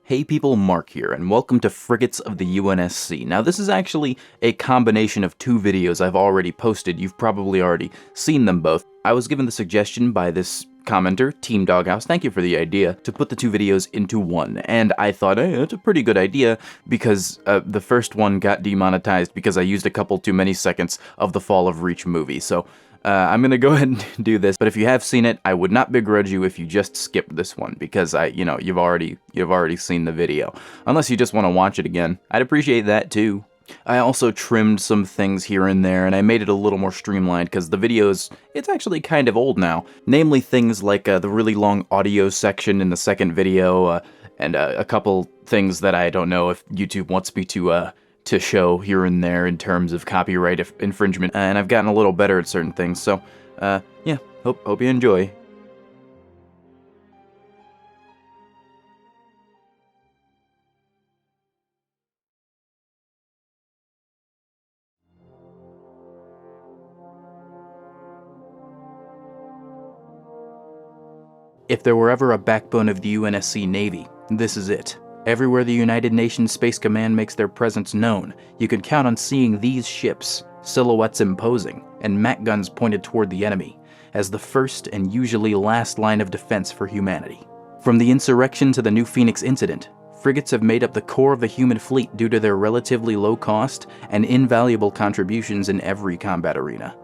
Hey people, Mark here, and welcome to Frigates of the UNSC. Now this is actually a combination of two videos I've already posted. You've probably already seen them both. I was given the suggestion by this commenter, Team Doghouse, thank you for the idea, to put the two videos into one. And I thought, hey, that's a pretty good idea, because the first one got demonetized because I used a couple too many seconds of the Fall of Reach movie. So I'm gonna go ahead and do this, but if you have seen it, I would not begrudge you if you just skipped this one, because you've already seen the video. Unless you just want to watch it again, I'd appreciate that too. I also trimmed some things here and there, and I made it a little more streamlined, because the it's actually kind of old now. Namely things like the really long audio section in the second video, and a couple things that I don't know if YouTube wants me to show here and there in terms of copyright infringement, and I've gotten a little better at certain things, so, yeah, hope you enjoy. If there were ever a backbone of the UNSC Navy, this is it. Everywhere the United Nations Space Command makes their presence known, you can count on seeing these ships, silhouettes imposing, and MAC guns pointed toward the enemy, as the first and usually last line of defense for humanity. From the insurrection to the New Phoenix incident, frigates have made up the core of the human fleet due to their relatively low cost and invaluable contributions in every combat arena.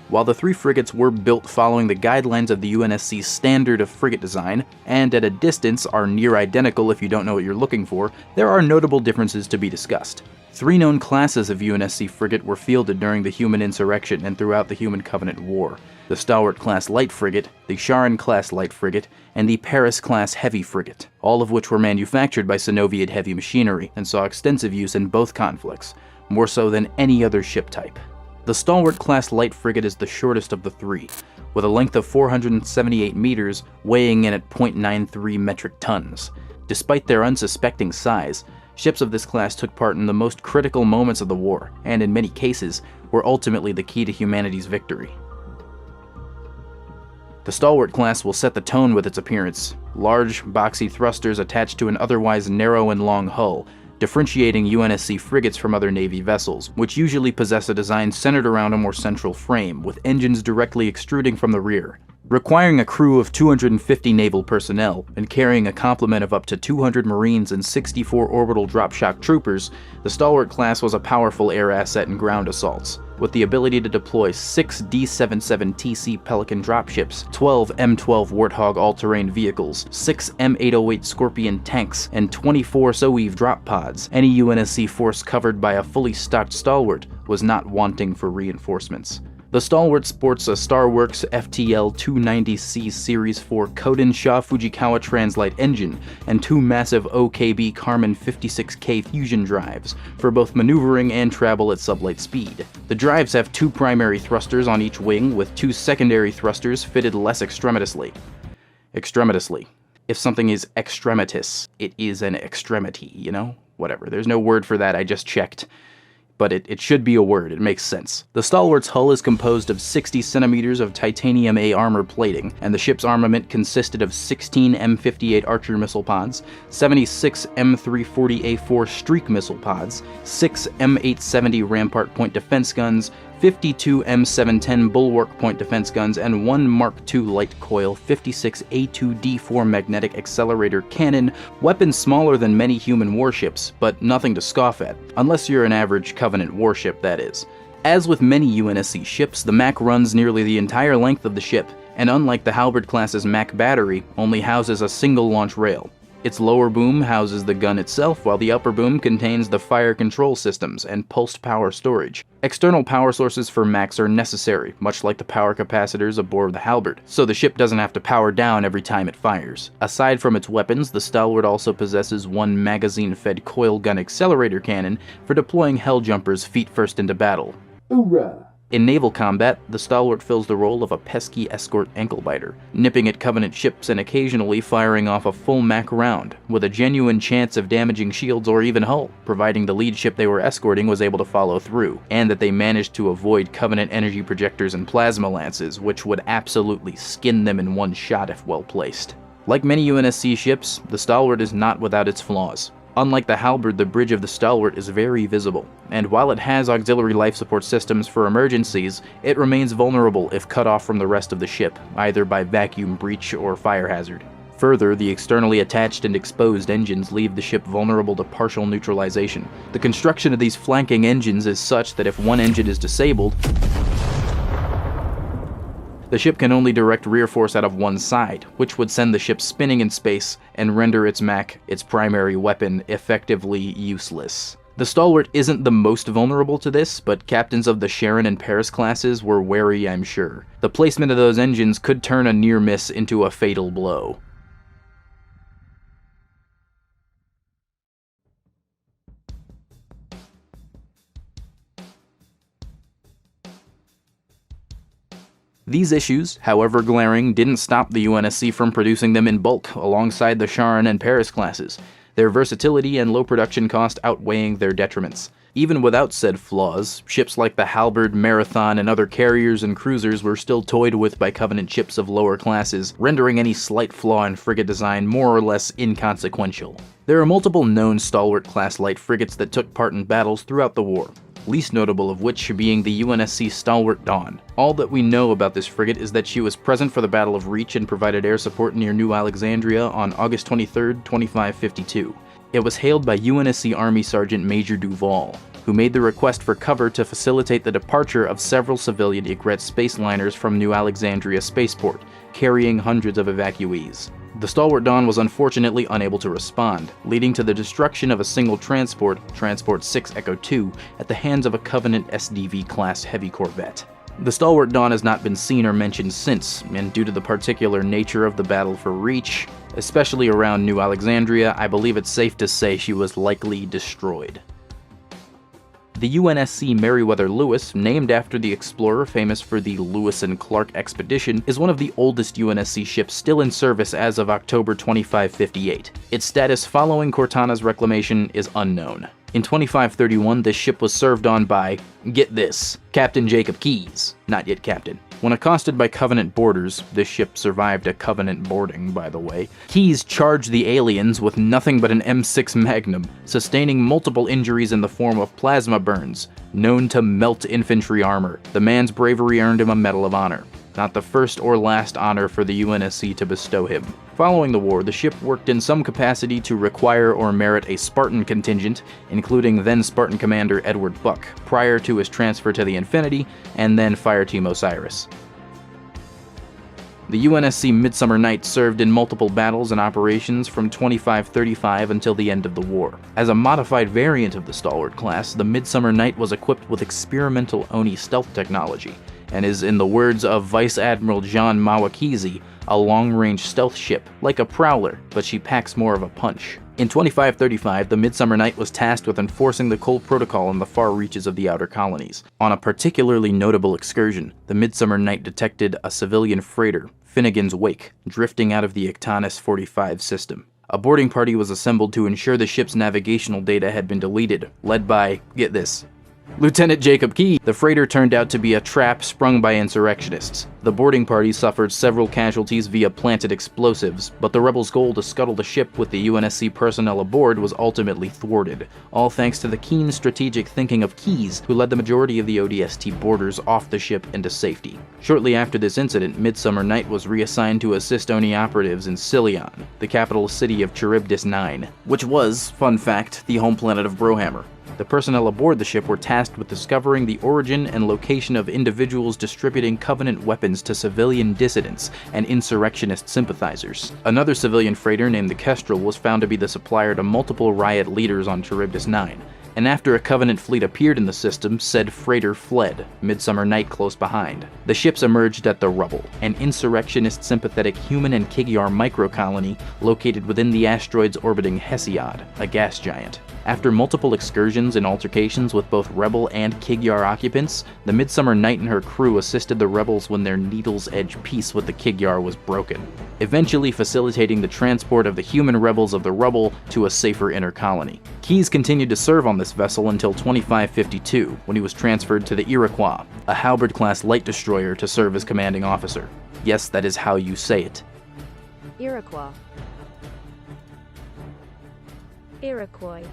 While the three frigates were built following the guidelines of the UNSC's standard of frigate design, and at a distance are near identical if you don't know what you're looking for, there are notable differences to be discussed. Three known classes of UNSC frigate were fielded during the Human Insurrection and throughout the Human Covenant War: the Stalwart-Class light frigate, the Charon-Class light frigate, and the Paris-Class heavy frigate, all of which were manufactured by Soviet heavy machinery and saw extensive use in both conflicts, more so than any other ship type. The Stalwart-Class light frigate is the shortest of the three, with a length of 478 meters, weighing in at 0.93 metric tons. Despite their unsuspecting size, ships of this class took part in the most critical moments of the war, and in many cases, were ultimately the key to humanity's victory. The Stalwart-Class will set the tone with its appearance: large, boxy thrusters attached to an otherwise narrow and long hull, differentiating UNSC frigates from other Navy vessels, which usually possess a design centered around a more central frame, with engines directly extruding from the rear. Requiring a crew of 250 naval personnel, and carrying a complement of up to 200 Marines and 64 orbital drop-shock troopers, the Stalwart-Class was a powerful air asset in ground assaults, with the ability to deploy 6 D-77TC Pelican dropships, 12 M-12 Warthog all-terrain vehicles, 6 M-808 Scorpion tanks, and 24 Soev drop pods. Any UNSC force covered by a fully stocked Stalwart was not wanting for reinforcements. The Stalwart sports a Starworks FTL-290C Series 4 Koden-Shaw Fujikawa Translite engine and two massive OKB Karman 56K fusion drives for both maneuvering and travel at sublight speed. The drives have two primary thrusters on each wing, with two secondary thrusters fitted less extremitously. If something is extremitus, it is an extremity, you know? Whatever, there's no word for that, I just checked. But it should be a word, it makes sense. The Stalwart's hull is composed of 60 centimeters of titanium A armor plating, and the ship's armament consisted of 16 M58 Archer missile pods, 76 M340A4 Streak missile pods, 6 M870 Rampart point defense guns, 52 M710 Bulwark point defense guns, and one Mark II light coil 56 A2D4 magnetic accelerator cannon, weapons smaller than many human warships, but nothing to scoff at, unless you're an average Covenant warship, that is. As with many UNSC ships, the MAC runs nearly the entire length of the ship, and unlike the Halberd-class's MAC battery, only houses a single launch rail. Its lower boom houses the gun itself, while the upper boom contains the fire control systems and pulsed power storage. External power sources for MACs are necessary, much like the power capacitors aboard the Halberd, so the ship doesn't have to power down every time it fires. Aside from its weapons, the Stalwart also possesses one magazine-fed coil gun accelerator cannon for deploying helljumpers feet first into battle. Hoorah! In naval combat, the Stalwart fills the role of a pesky escort ankle-biter, nipping at Covenant ships and occasionally firing off a full MAC round, with a genuine chance of damaging shields or even hull, providing the lead ship they were escorting was able to follow through, and that they managed to avoid Covenant energy projectors and plasma lances, which would absolutely skin them in one shot if well placed. Like many UNSC ships, the Stalwart is not without its flaws. Unlike the Halberd, the bridge of the Stalwart is very visible, and while it has auxiliary life support systems for emergencies, it remains vulnerable if cut off from the rest of the ship, either by vacuum breach or fire hazard. Further, the externally attached and exposed engines leave the ship vulnerable to partial neutralization. The construction of these flanking engines is such that if one engine is disabled, the ship can only direct rear force out of one side, which would send the ship spinning in space and render its MAC, its primary weapon, effectively useless. The Stalwart isn't the most vulnerable to this, but captains of the Charon and Paris classes were wary, I'm sure. The placement of those engines could turn a near miss into a fatal blow. These issues, however glaring, didn't stop the UNSC from producing them in bulk alongside the Charon and Paris classes, their versatility and low production cost outweighing their detriments. Even without said flaws, ships like the Halberd, Marathon, and other carriers and cruisers were still toyed with by Covenant ships of lower classes, rendering any slight flaw in frigate design more or less inconsequential. There are multiple known Stalwart-Class light frigates that took part in battles throughout the war, least notable of which being the UNSC Stalwart Dawn. All that we know about this frigate is that she was present for the Battle of Reach and provided air support near New Alexandria on August 23, 2552. It was hailed by UNSC Army Sergeant Major Duval, who made the request for cover to facilitate the departure of several civilian Egret space liners from New Alexandria Spaceport, carrying hundreds of evacuees. The Stalwart Dawn was unfortunately unable to respond, leading to the destruction of a single transport, Transport 6 Echo 2, at the hands of a Covenant SDV-class heavy corvette. The Stalwart Dawn has not been seen or mentioned since, and due to the particular nature of the battle for Reach, especially around New Alexandria, I believe it's safe to say she was likely destroyed. The UNSC Meriwether Lewis, named after the explorer famous for the Lewis and Clark expedition, is one of the oldest UNSC ships still in service as of October 2558. Its status following Cortana's reclamation is unknown. In 2531, this ship was served on by, get this, Captain Jacob Keyes, not yet captain. When accosted by Covenant boarders, this ship survived a Covenant boarding, by the way, Keyes charged the aliens with nothing but an M6 Magnum, sustaining multiple injuries in the form of plasma burns, known to melt infantry armor. The man's bravery earned him a Medal of Honor, not the first or last honor for the UNSC to bestow him. Following the war, the ship worked in some capacity to require or merit a Spartan contingent, including then Spartan Commander Edward Buck, prior to his transfer to the Infinity, and then Fireteam Osiris. The UNSC Midsummer Night served in multiple battles and operations from 2535 until the end of the war. As a modified variant of the Stalwart-Class, the Midsummer Night was equipped with experimental Oni stealth technology, and is, in the words of Vice Admiral John Mawakizi, a long-range stealth ship, like a prowler, but she packs more of a punch. In 2535, the Midsummer Night was tasked with enforcing the Cold Protocol in the far reaches of the outer colonies. On a particularly notable excursion, the Midsummer Night detected a civilian freighter, Finnegan's Wake, drifting out of the Ictanus 45 system. A boarding party was assembled to ensure the ship's navigational data had been deleted, led by, get this, Lieutenant Jacob Key. The freighter turned out to be a trap sprung by insurrectionists. The boarding party suffered several casualties via planted explosives, but the rebels' goal to scuttle the ship with the UNSC personnel aboard was ultimately thwarted, all thanks to the keen strategic thinking of Keyes, who led the majority of the ODST boarders off the ship into safety. Shortly after this incident, Midsummer Night was reassigned to assist Oni operatives in Silion, the capital city of Charybdis 9, which was, fun fact, the home planet of Brohammer. The personnel aboard the ship were tasked with discovering the origin and location of individuals distributing Covenant weapons to civilian dissidents and insurrectionist sympathizers. Another civilian freighter named the Kestrel was found to be the supplier to multiple riot leaders on Charybdis 9, and after a Covenant fleet appeared in the system, said freighter fled, Midsummer Night close behind. The ships emerged at the Rubble, an insurrectionist-sympathetic human and Kigyar microcolony located within the asteroids orbiting Hesiod, a gas giant. After multiple excursions and altercations with both Rebel and Kigyar occupants, the Midsummer Night and her crew assisted the Rebels when their needle's edge peace with the Kigyar was broken, eventually facilitating the transport of the human rebels of the Rubble to a safer inner colony. Keyes continued to serve on this vessel until 2552, when he was transferred to the Iroquois, a Halberd-class light destroyer, to serve as commanding officer. Yes, that is how you say it. Iroquois. Iroquois.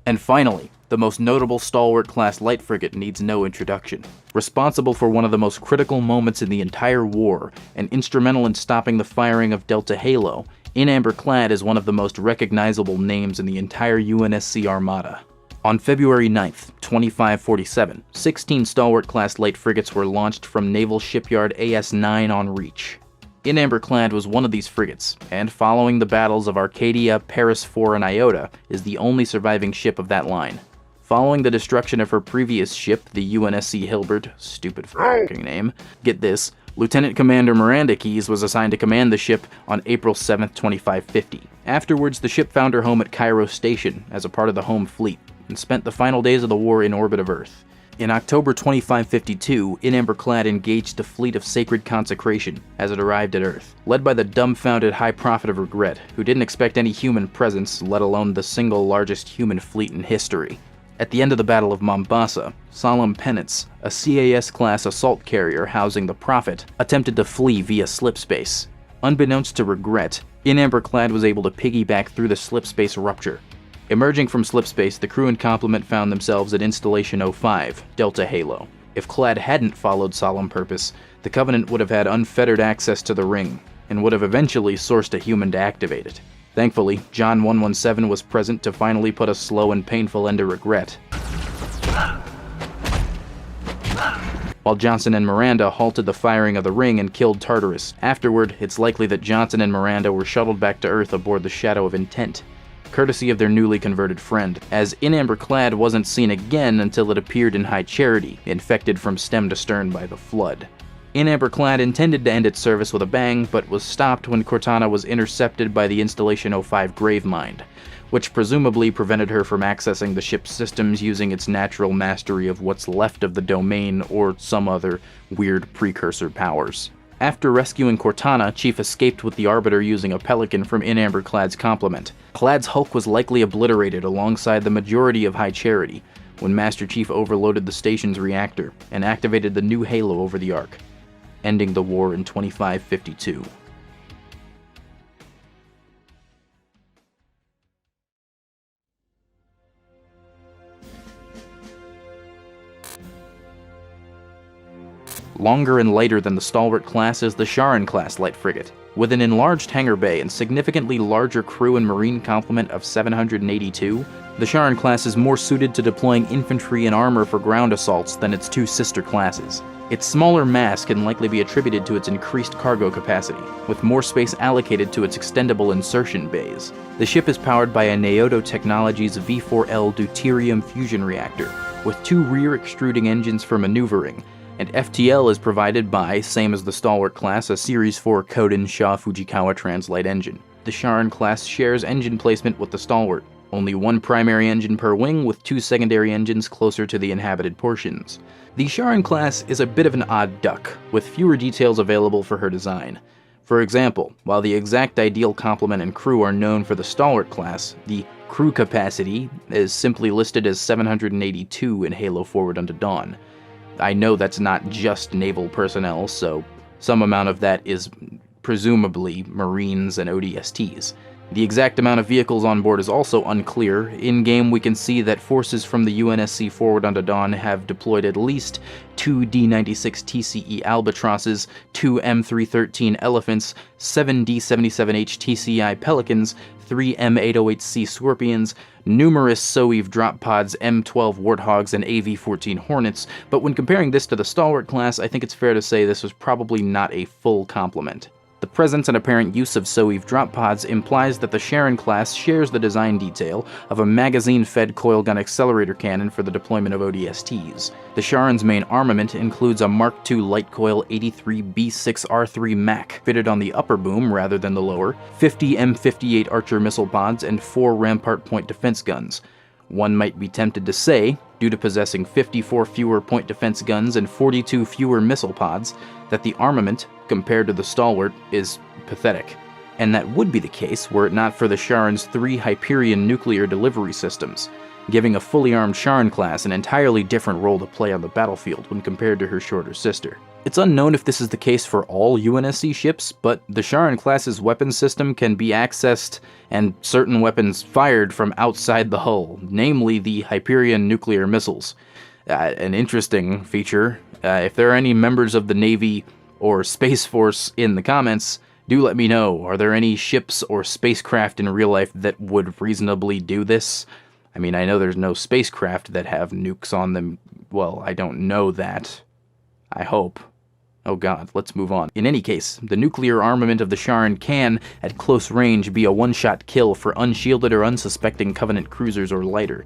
And finally, the most notable Stalwart-Class light frigate needs no introduction. Responsible for one of the most critical moments in the entire war, and instrumental in stopping the firing of Delta Halo, In Amber Clad is one of the most recognizable names in the entire UNSC Armada. On February 9th, 2547, 16 Stalwart-Class light frigates were launched from Naval Shipyard AS-9 on Reach. In Amber Clad was one of these frigates, and following the battles of Arcadia, Paris 4, and Iota, is the only surviving ship of that line. Following the destruction of her previous ship, the UNSC Hilbert, stupid fucking name, get this, Lieutenant Commander Miranda Keyes was assigned to command the ship on April 7, 2550. Afterwards, the ship found her home at Cairo Station as a part of the Home Fleet, and spent the final days of the war in orbit of Earth. In October 2552, In Amber Clad engaged a fleet of Sacred Consecration as it arrived at Earth, led by the dumbfounded High Prophet of Regret, who didn't expect any human presence, let alone the single largest human fleet in history. At the end of the Battle of Mombasa, Solemn Penance, a CAS-class assault carrier housing the Prophet, attempted to flee via slipspace. Unbeknownst to Regret, In Amber Clad was able to piggyback through the slipspace rupture. Emerging from slipspace, the crew and complement found themselves at Installation 05, Delta Halo. If Clad hadn't followed Solemn Purpose, the Covenant would have had unfettered access to the ring, and would have eventually sourced a human to activate it. Thankfully, John 117 was present to finally put a slow and painful end to Regret. While Johnson and Miranda halted the firing of the ring and killed Tartarus. Afterward, it's likely that Johnson and Miranda were shuttled back to Earth aboard the Shadow of Intent, courtesy of their newly converted friend, as In Amber Clad wasn't seen again until it appeared in High Charity, infected from stem to stern by the Flood. In Amber Clad intended to end its service with a bang, but was stopped when Cortana was intercepted by the Installation 05 Gravemind, which presumably prevented her from accessing the ship's systems using its natural mastery of what's left of the domain or some other weird precursor powers. After rescuing Cortana, Chief escaped with the Arbiter using a Pelican from In Amber Clad's complement. Clad's hulk was likely obliterated alongside the majority of High Charity when Master Chief overloaded the station's reactor and activated the new halo over the Ark, ending the war in 2552. Longer and lighter than the Stalwart-Class is the Charon-Class light frigate. With an enlarged hangar bay and significantly larger crew and marine complement of 782, the Charon-Class is more suited to deploying infantry and armor for ground assaults than its two sister classes. Its smaller mass can likely be attributed to its increased cargo capacity, with more space allocated to its extendable insertion bays. The ship is powered by a Naoto Technologies V4L deuterium fusion reactor, with two rear extruding engines for maneuvering, and FTL is provided by, same as the Stalwart-Class, a Series 4 Koden Shaw Fujikawa Translite engine. The Charon-Class shares engine placement with the Stalwart, only one primary engine per wing with two secondary engines closer to the inhabited portions. The Charon-Class is a bit of an odd duck, with fewer details available for her design. For example, while the exact ideal complement and crew are known for the Stalwart-Class, the crew capacity is simply listed as 782 in Halo Forward Unto Dawn. I know that's not just naval personnel, so some amount of that is presumably Marines and ODSTs. The exact amount of vehicles on board is also unclear. In-game, we can see that forces from the UNSC Forward Unto Dawn have deployed at least 2 D-96 TCE Albatrosses, 2 M313 Elephants, 7 D-77H TCI Pelicans, 3 M808C Scorpions, numerous SOEV drop pods, M12 Warthogs, and AV-14 Hornets, but when comparing this to the Stalwart-Class, I think it's fair to say this was probably not a full complement. The presence and apparent use of SOEV drop pods implies that the Charon-Class shares the design detail of a magazine-fed coilgun accelerator cannon for the deployment of ODSTs. The Charon's main armament includes a Mark II light coil 83 B6R3 MAC fitted on the upper boom rather than the lower, 50 M58 Archer missile pods, and 4 Rampart point defense guns. One might be tempted to say, due to possessing 54 fewer point defense guns and 42 fewer missile pods, that the armament, compared to the Stalwart, is pathetic. And that would be the case were it not for the Charon's 3 Hyperion nuclear delivery systems. giving a fully armed Charon-Class an entirely different role to play on the battlefield when compared to her shorter sister. It's unknown if this is the case for all UNSC ships, but the Charon-Class's weapon system can be accessed and certain weapons fired from outside the hull, namely the Hyperion nuclear missiles. An interesting feature. If there are any members of the Navy or Space Force in the comments, do let me know. Are there any ships or spacecraft in real life that would reasonably do this? I mean, I know there's no spacecraft that have nukes on them. Well, I don't know that. I hope. Oh god, let's move on. In any case, the nuclear armament of the Charon can, at close range, be a one-shot kill for unshielded or unsuspecting Covenant cruisers or lighter.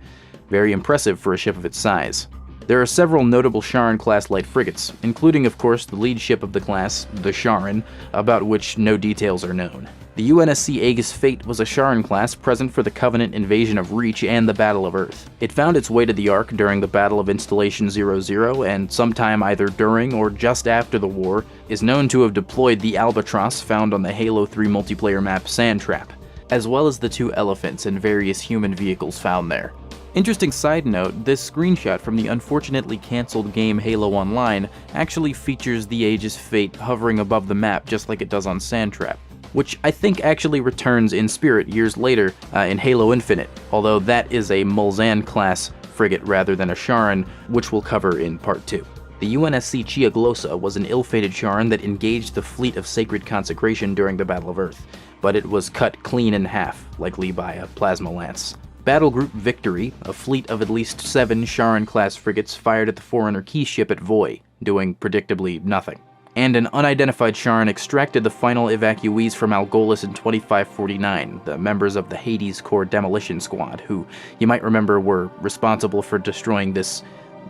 Very impressive for a ship of its size. There are several notable Charon-Class light frigates, including, of course, the lead ship of the class, the Charon, about which no details are known. The UNSC Aegis Fate was a Charon-Class present for the Covenant invasion of Reach and the Battle of Earth. It found its way to the Ark during the Battle of Installation 00, and sometime either during or just after the war, is known to have deployed the Albatross found on the Halo 3 multiplayer map Sand Trap, as well as the 2 elephants and various human vehicles found there. Interesting side note, this screenshot from the unfortunately cancelled game Halo Online actually features the Aegis Fate hovering above the map just like it does on Sand Trap, which I think actually returns in spirit years later in Halo Infinite, although that is a Mulsanne-Class frigate rather than a Charon, which we'll cover in Part 2. The UNSC Chiaglosa was an ill-fated Charon that engaged the fleet of Sacred Consecration during the Battle of Earth, but it was cut clean in half, likely by a plasma lance. Battle Group Victory, a fleet of at least 7 Charon-Class frigates fired at the Forerunner key ship at Voi, doing predictably nothing. And an unidentified Charon extracted the final evacuees from Algolis in 2549, the members of the Hades Corps Demolition Squad, who you might remember were responsible for destroying this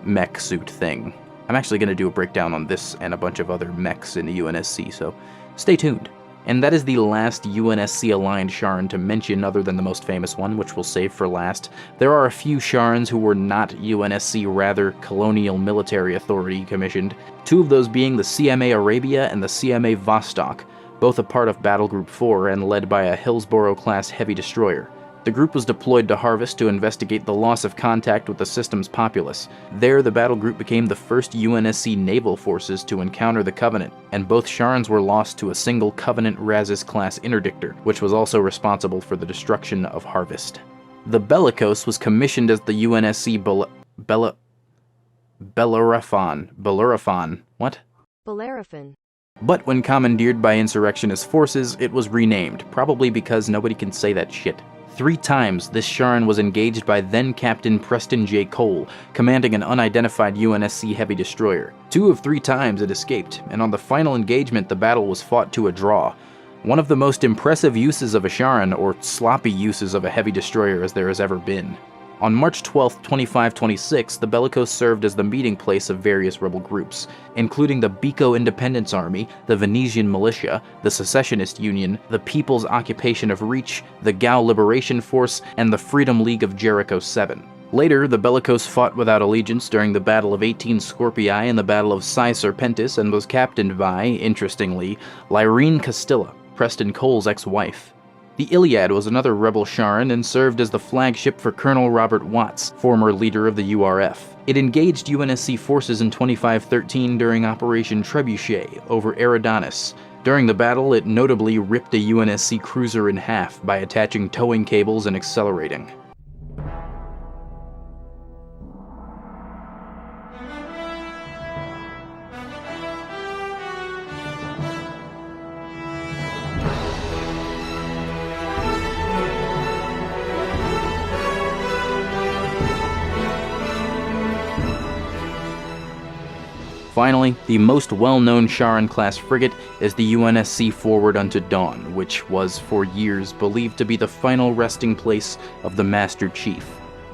mech suit thing. I'm actually going to do a breakdown on this and a bunch of other mechs in the UNSC, so stay tuned. And that is the last UNSC-aligned Charon to mention other than the most famous one, which we'll save for last. There are a few Charons who were not UNSC, rather Colonial Military Authority commissioned, 2 of those being the CMA Arabia and the CMA Vostok, both a part of Battle Group 4 and led by a Hillsborough-class heavy destroyer. The group was deployed to Harvest to investigate the loss of contact with the system's populace. There, the battle group became the first UNSC naval forces to encounter the Covenant, and both Charons were lost to a single Covenant Razis-class interdictor, which was also responsible for the destruction of Harvest. The Bellicose was commissioned as the UNSC Bellerophon. What? Bellerophon. But when commandeered by insurrectionist forces, it was renamed, probably because nobody can say that shit. 3 times, this Charon was engaged by then-Captain Preston J. Cole, commanding an unidentified UNSC heavy destroyer. 2 of 3 times it escaped, and on the final engagement the battle was fought to a draw. One of the most impressive uses of a Charon, or sloppy uses of a heavy destroyer as there has ever been. On March 12, 2526, the Bellicose served as the meeting place of various rebel groups, including the Biko Independence Army, the Venetian Militia, the Secessionist Union, the People's Occupation of Reach, the Gao Liberation Force, and the Freedom League of Jericho 7. Later, the Bellicose fought without allegiance during the Battle of 18 Scorpii and the Battle of Psi Serpentis and was captained by, interestingly, Lyrene Castilla, Preston Cole's ex-wife. The Iliad was another rebel Charon and served as the flagship for Colonel Robert Watts, former leader of the URF. It engaged UNSC forces in 2513 during Operation Trebuchet over Eridanus. During the battle, it notably ripped a UNSC cruiser in half by attaching towing cables and accelerating. Finally, the most well-known Charon-Class frigate is the UNSC Forward Unto Dawn, which was for years believed to be the final resting place of the Master Chief.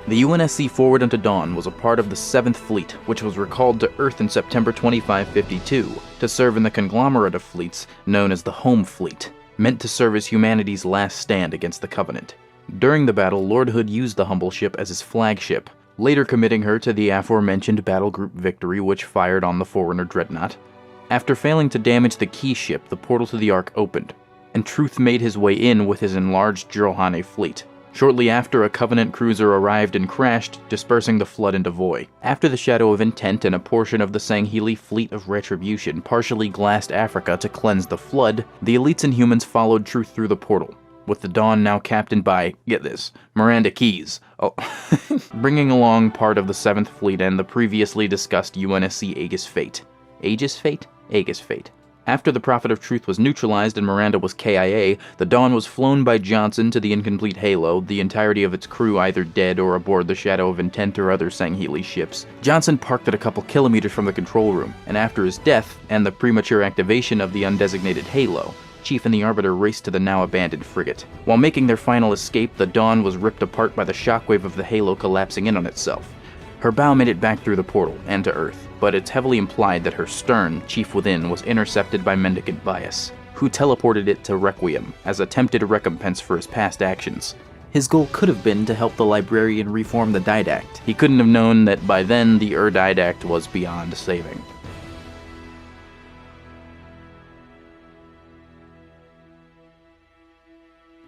The UNSC Forward Unto Dawn was a part of the 7th Fleet, which was recalled to Earth in September 2552 to serve in the conglomerate of fleets known as the Home Fleet, meant to serve as humanity's last stand against the Covenant. During the battle, Lord Hood used the humble ship as his flagship, later committing her to the aforementioned Battle Group Victory, which fired on the Forerunner Dreadnought. After failing to damage the key ship, the portal to the Ark opened, and Truth made his way in with his enlarged Jiralhane fleet. Shortly after, a Covenant cruiser arrived and crashed, dispersing the flood into void. After the Shadow of Intent and a portion of the Sangheili Fleet of Retribution partially glassed Africa to cleanse the flood, the elites and humans followed Truth through the portal, with the Dawn now captained by, get this, Miranda Keyes, bringing along part of the 7th Fleet and the previously discussed UNSC Aegis Fate. Aegis Fate? Aegis Fate. After the Prophet of Truth was neutralized and Miranda was KIA, the Dawn was flown by Johnson to the incomplete Halo, the entirety of its crew either dead or aboard the Shadow of Intent or other Sangheili ships. Johnson parked at a couple kilometers from the control room, and after his death and the premature activation of the undesignated Halo, Chief and the Arbiter raced to the now-abandoned frigate. While making their final escape, the Dawn was ripped apart by the shockwave of the Halo collapsing in on itself. Her bow made it back through the portal and to Earth, but it's heavily implied that her stern, Chief Within, was intercepted by Mendicant Bias, who teleported it to Requiem as attempted recompense for his past actions. His goal could have been to help the Librarian reform the Didact. He couldn't have known that by then the Didact was beyond saving.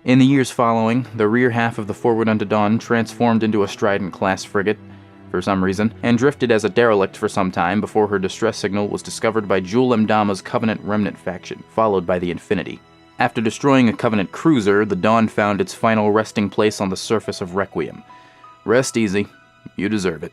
In the years following, the rear half of the Forward Unto Dawn transformed into a Strident-Class frigate, for some reason, and drifted as a derelict for some time before her distress signal was discovered by Jul 'Mdama's Covenant Remnant faction, followed by the Infinity. After destroying a Covenant cruiser, the Dawn found its final resting place on the surface of Requiem. Rest easy. You deserve it.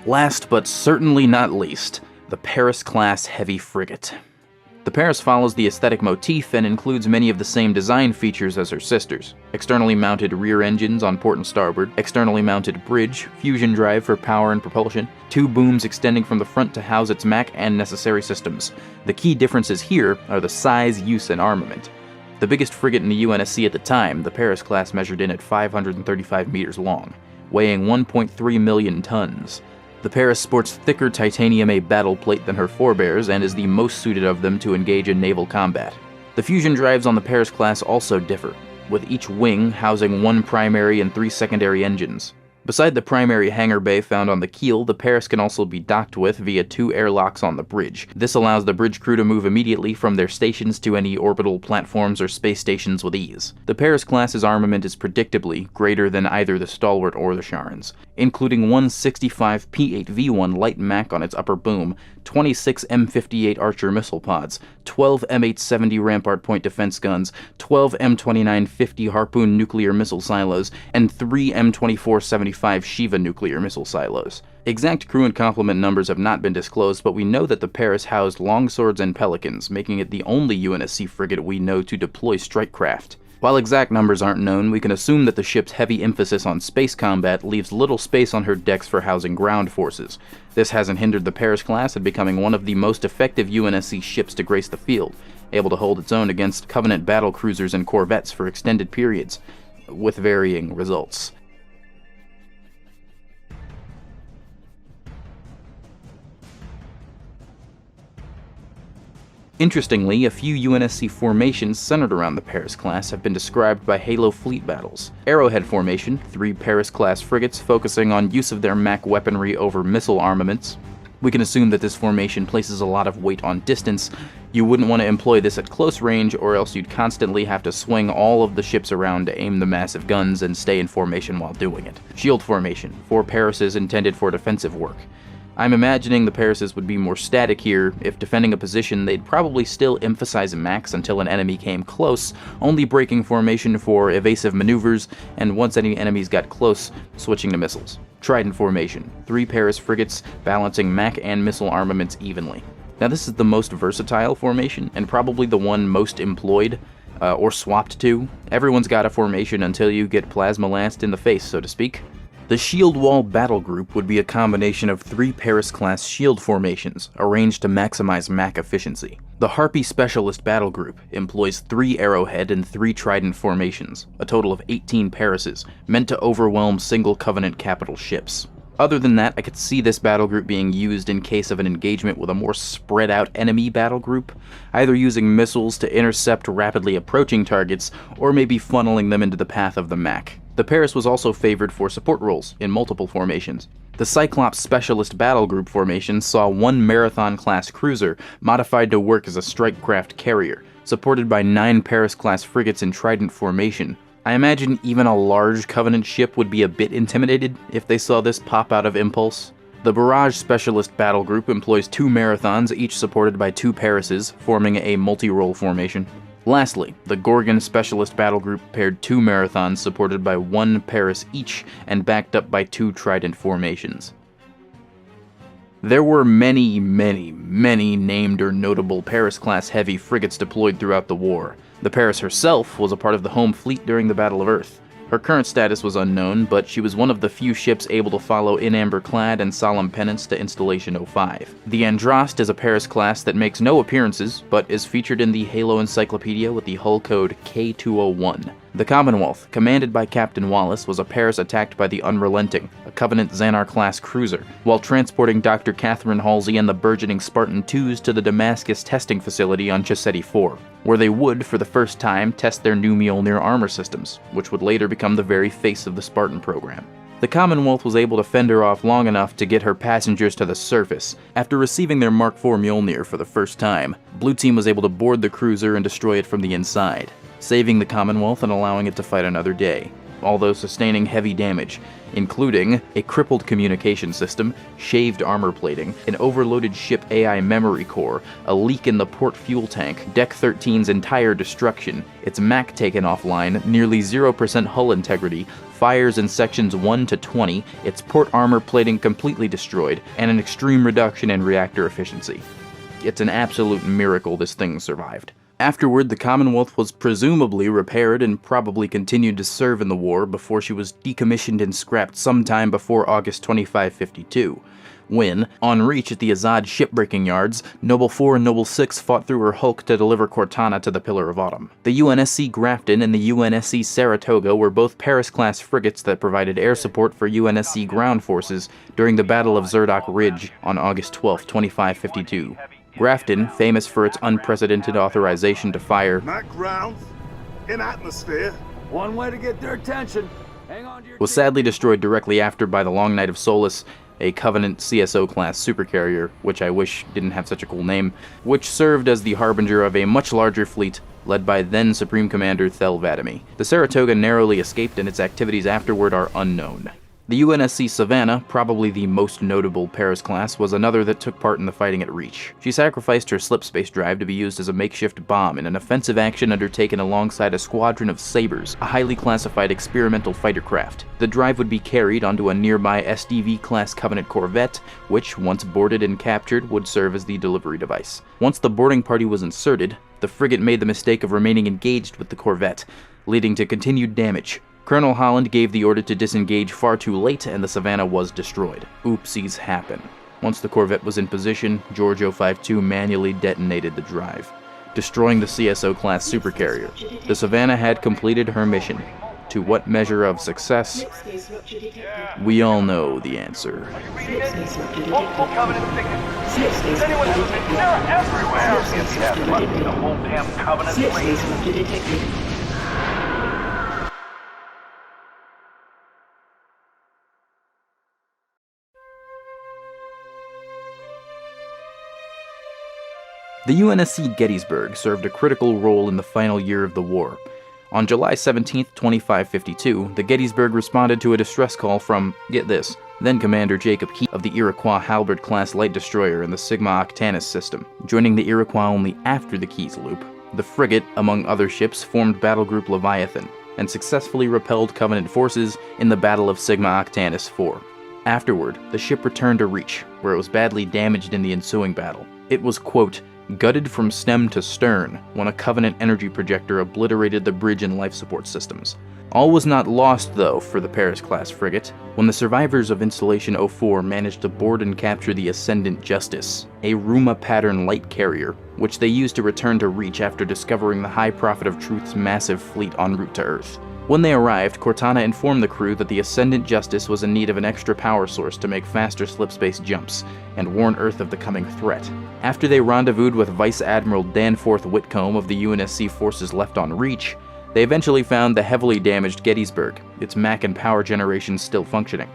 Last but certainly not least, the Paris-Class Heavy Frigate. The Paris follows the aesthetic motif and includes many of the same design features as her sisters. Externally mounted rear engines on port and starboard, externally mounted bridge, fusion drive for power and propulsion, 2 booms extending from the front to house its MAC and necessary systems. The key differences here are the size, use, and armament. The biggest frigate in the UNSC at the time, the Paris-Class measured in at 535 meters long, weighing 1.3 million tons. The Paris sports thicker titanium A battle plate than her forebears and is the most suited of them to engage in naval combat. The fusion drives on the Paris-Class also differ, with each wing housing 1 primary and 3 secondary engines. Beside the primary hangar bay found on the keel, the Paris can also be docked with via 2 airlocks on the bridge. This allows the bridge crew to move immediately from their stations to any orbital platforms or space stations with ease. The Paris-Class's armament is predictably greater than either the Stalwart or the Charon's, including 165 P-8V1 light MAC on its upper boom, 26 M58 Archer missile pods, 12 M870 Rampart point defense guns, 12 M2950 Harpoon nuclear missile silos, and 3 M2475 Shiva nuclear missile silos. Exact crew and complement numbers have not been disclosed, but we know that the Paris housed longswords and pelicans, making it the only UNSC frigate we know to deploy strike craft. While exact numbers aren't known, we can assume that the ship's heavy emphasis on space combat leaves little space on her decks for housing ground forces. This hasn't hindered the Paris-Class in becoming one of the most effective UNSC ships to grace the field, able to hold its own against Covenant battle cruisers and corvettes for extended periods, with varying results. Interestingly, a few UNSC formations centered around the Paris-Class have been described by Halo fleet battles. Arrowhead Formation, 3 Paris-Class frigates focusing on use of their MAC weaponry over missile armaments. We can assume that this formation places a lot of weight on distance. You wouldn't want to employ this at close range, or else you'd constantly have to swing all of the ships around to aim the massive guns and stay in formation while doing it. Shield Formation, 4 Parises intended for defensive work. I'm imagining the Parises would be more static here. If defending a position, they'd probably still emphasize max until an enemy came close, only breaking formation for evasive maneuvers, and once any enemies got close, switching to missiles. Trident Formation, 3 Paris frigates balancing MAC and missile armaments evenly. Now this is the most versatile formation, and probably the one most employed, or swapped to. Everyone's got a formation until you get plasma lanced in the face, so to speak. The Shield Wall Battle Group would be a combination of 3 Paris-Class shield formations, arranged to maximize MAC efficiency. The Harpy Specialist Battle Group employs 3 Arrowhead and 3 Trident formations, a total of 18 Parises, meant to overwhelm single Covenant capital ships. Other than that, I could see this battle group being used in case of an engagement with a more spread out enemy battle group, either using missiles to intercept rapidly approaching targets, or maybe funneling them into the path of the MAC. The Paris was also favored for support roles in multiple formations. The Cyclops Specialist Battle Group formation saw one Marathon-Class cruiser modified to work as a strike craft carrier, supported by 9 Paris-Class frigates in Trident formation. I imagine even a large Covenant ship would be a bit intimidated if they saw this pop out of Impulse. The Barrage Specialist Battle Group employs 2 Marathons, each supported by 2 Parises, forming a multi-role formation. Lastly, the Gorgon Specialist Battle Group paired 2 Marathons supported by 1 Paris each and backed up by 2 Trident formations. There were many named or notable Paris-class heavy frigates deployed throughout the war. The Paris herself was a part of the home fleet during the Battle of Earth. Her current status was unknown, but she was one of the few ships able to follow In Amber Clad and Solemn Penance to Installation 05. The Andraste is a Paris class that makes no appearances, but is featured in the Halo Encyclopedia with the hull code K201. The Commonwealth, commanded by Captain Wallace, was a Paris attacked by the Unrelenting, a Covenant Xanar-class cruiser, while transporting Dr. Catherine Halsey and the burgeoning Spartan IIs to the Damascus testing facility on Chesedi 4, where they would, for the first time, test their new Mjolnir armor systems, which would later become the very face of the Spartan program. The Commonwealth was able to fend her off long enough to get her passengers to the surface. After receiving their Mark IV Mjolnir for the first time, Blue Team was able to board the cruiser and destroy it from the inside, saving the Commonwealth and allowing it to fight another day, although sustaining heavy damage, including a crippled communication system, shaved armor plating, an overloaded ship AI memory core, a leak in the port fuel tank, Deck 13's entire destruction, its MAC taken offline, nearly 0% hull integrity, fires in sections 1 to 20, its port armor plating completely destroyed, and an extreme reduction in reactor efficiency. It's an absolute miracle this thing survived. Afterward, the Commonwealth was presumably repaired and probably continued to serve in the war before she was decommissioned and scrapped sometime before August 2552, when, on reach at the Azad shipbreaking yards, Noble 4 and Noble 6 fought through her hulk to deliver Cortana to the Pillar of Autumn. The UNSC Grafton and the UNSC Saratoga were both Paris-class frigates that provided air support for UNSC ground forces during the Battle of Zerdok Ridge on August 12, 2552. Grafton, famous for its unprecedented authorization to fire, not ground, in atmosphere. One way to get their attention. Hang on to your was sadly destroyed directly after by the Long Night of Solace, a Covenant CSO-class supercarrier, which I wish didn't have such a cool name, which served as the harbinger of a much larger fleet led by then Supreme Commander Thel Vadami. The Saratoga narrowly escaped and its activities afterward are unknown. The UNSC Savannah, probably the most notable Paris class, was another that took part in the fighting at Reach. She sacrificed her slipspace drive to be used as a makeshift bomb in an offensive action undertaken alongside a squadron of Sabres, a highly classified experimental fighter craft. The drive would be carried onto a nearby SDV-class Covenant corvette, which, once boarded and captured, would serve as the delivery device. Once the boarding party was inserted, the frigate made the mistake of remaining engaged with the corvette, leading to continued damage. Colonel Holland gave the order to disengage far too late, and the Savannah was destroyed. Oopsies happen. Once the corvette was in position, George 052 manually detonated the drive, destroying the CSO-class supercarrier. The Savannah had completed her mission. To what measure of success? We all know the answer. Multiple Covenant signatures. Is anyone listening? They're everywhere! Yes, must be the whole damn Covenant fleet. The UNSC Gettysburg served a critical role in the final year of the war. On July 17, 2552, the Gettysburg responded to a distress call from, get this, then Commander Jacob Key of the Iroquois Halberd-class light destroyer in the Sigma Octantis system. Joining the Iroquois only after the Keys loop, the frigate, among other ships, formed Battle Group Leviathan and successfully repelled Covenant forces in the Battle of Sigma Octantis 4. Afterward, the ship returned to Reach, where it was badly damaged in the ensuing battle. It was, quote, gutted from stem to stern when a Covenant energy projector obliterated the bridge and life support systems. All was not lost, though, for the Paris-class frigate, when the survivors of Installation 04 managed to board and capture the Ascendant Justice, a Ruma-pattern light carrier, which they used to return to Reach after discovering the High Prophet of Truth's massive fleet en route to Earth. When they arrived, Cortana informed the crew that the Ascendant Justice was in need of an extra power source to make faster slipspace jumps, and warn Earth of the coming threat. After they rendezvoused with Vice Admiral Danforth Whitcomb of the UNSC forces left on Reach, they eventually found the heavily damaged Gettysburg, its mech and power generation still functioning.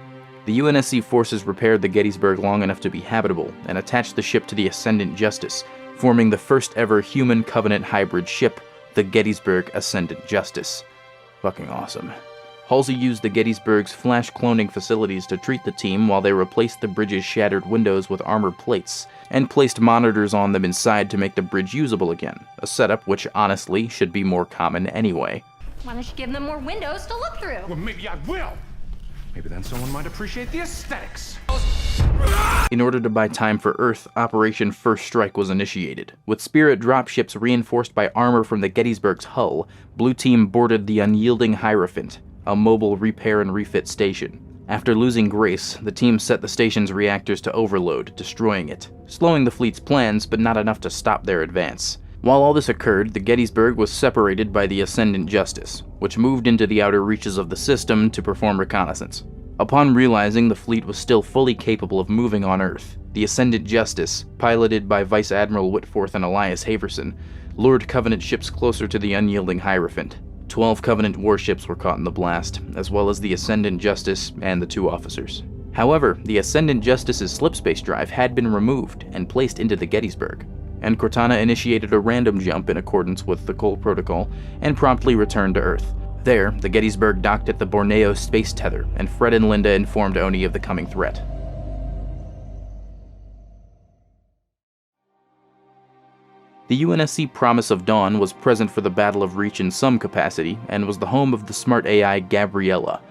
The UNSC forces repaired the Gettysburg long enough to be habitable, and attached the ship to the Ascendant Justice, forming the first ever human Covenant hybrid ship, the Gettysburg Ascendant Justice. Fucking awesome. Halsey used the Gettysburg's flash cloning facilities to treat the team while they replaced the bridge's shattered windows with armor plates, and placed monitors on them inside to make the bridge usable again, a setup which honestly should be more common anyway. Why don't you give them more windows to look through? Well, maybe I will. Maybe then someone might appreciate the aesthetics. In order to buy time for Earth, Operation First Strike was initiated. With Spirit dropships reinforced by armor from the Gettysburg's hull, Blue Team boarded the unyielding Hierophant, a mobile repair and refit station. After losing Grace, the team set the station's reactors to overload, destroying it, slowing the fleet's plans, but not enough to stop their advance. While all this occurred, the Gettysburg was separated by the Ascendant Justice, which moved into the outer reaches of the system to perform reconnaissance. Upon realizing the fleet was still fully capable of moving on Earth, the Ascendant Justice, piloted by Vice Admiral Whitforth and Elias Haverson, lured Covenant ships closer to the unyielding Hierophant. 12 Covenant warships were caught in the blast, as well as the Ascendant Justice and the 2 officers. However, the Ascendant Justice's slipspace drive had been removed and placed into the Gettysburg, and Cortana initiated a random jump in accordance with the Cole Protocol and promptly returned to Earth. There, the Gettysburg docked at the Borneo space tether, and Fred and Linda informed Oni of the coming threat. The UNSC Promise of Dawn was present for the Battle of Reach in some capacity, and was the home of the smart AI Gabriella.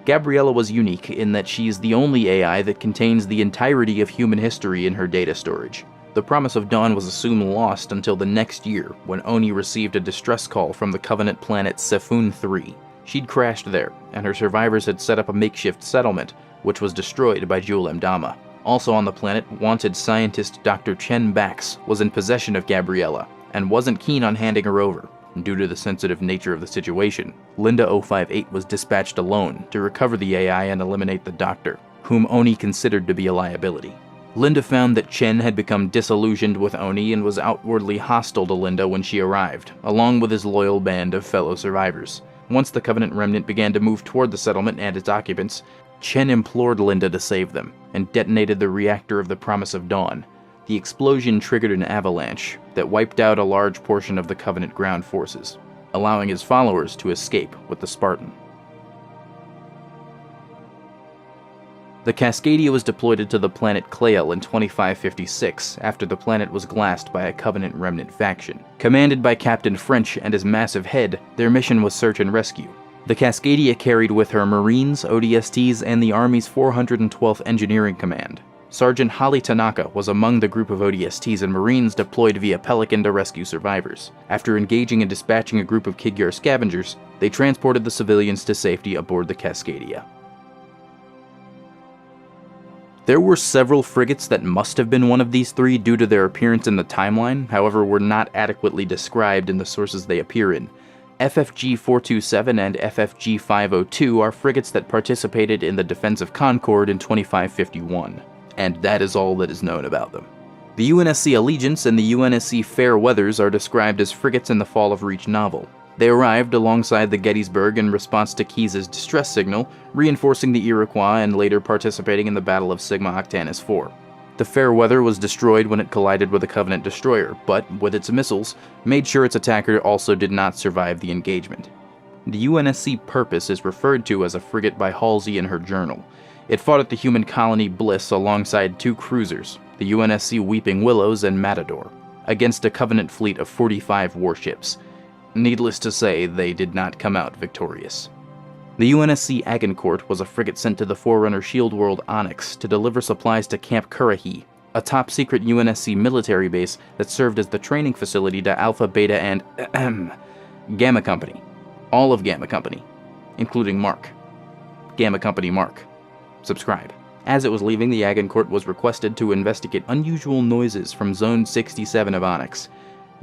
Gabriella was unique in that she is the only AI that contains the entirety of human history in her data storage. The Promise of Dawn was assumed lost until the next year, when Oni received a distress call from the Covenant planet Sefun 3. She'd crashed there, and her survivors had set up a makeshift settlement, which was destroyed by Jul Mdama. Also on the planet, wanted scientist Dr. Chen Bax was in possession of Gabriella, and wasn't keen on handing her over. Due to the sensitive nature of the situation, Linda 058 was dispatched alone to recover the AI and eliminate the Doctor, whom Oni considered to be a liability. Linda found that Chen had become disillusioned with Oni and was outwardly hostile to Linda when she arrived, along with his loyal band of fellow survivors. Once the Covenant remnant began to move toward the settlement and its occupants, Chen implored Linda to save them, and detonated the reactor of the Promise of Dawn. The explosion triggered an avalanche that wiped out a large portion of the Covenant ground forces, allowing his followers to escape with the Spartan. The Cascadia was deployed to the planet Clael in 2556 after the planet was glassed by a Covenant remnant faction. Commanded by Captain French and his massive head, their mission was search and rescue. The Cascadia carried with her Marines, ODSTs, and the Army's 412th Engineering Command. Sergeant Holly Tanaka was among the group of ODSTs and Marines deployed via Pelican to rescue survivors. After engaging and dispatching a group of Kigyar scavengers, they transported the civilians to safety aboard the Cascadia. There were several frigates that must have been one of these 3 due to their appearance in the timeline, however were not adequately described in the sources they appear in. FFG 427 and FFG 502 are frigates that participated in the defense of Concord in 2551, and that is all that is known about them. The UNSC Allegiance and the UNSC Fair Weathers are described as frigates in the Fall of Reach novel. They arrived alongside the Gettysburg in response to Keyes' distress signal, reinforcing the Iroquois and later participating in the Battle of Sigma Octantis IV. The Fairweather was destroyed when it collided with a Covenant destroyer, but, with its missiles, made sure its attacker also did not survive the engagement. The UNSC Purpose is referred to as a frigate by Halsey in her journal. It fought at the human colony Bliss alongside 2 cruisers, the UNSC Weeping Willows and Matador, against a Covenant fleet of 45 warships. Needless to say, they did not come out victorious. The UNSC Agincourt was a frigate sent to the Forerunner shield world Onyx to deliver supplies to Camp Currahee, a top-secret UNSC military base that served as the training facility to Alpha, Beta, and Gamma Company. All of Gamma Company, including Mark. Gamma Company Mark. Subscribe. As it was leaving, the Agincourt was requested to investigate unusual noises from Zone 67 of Onyx.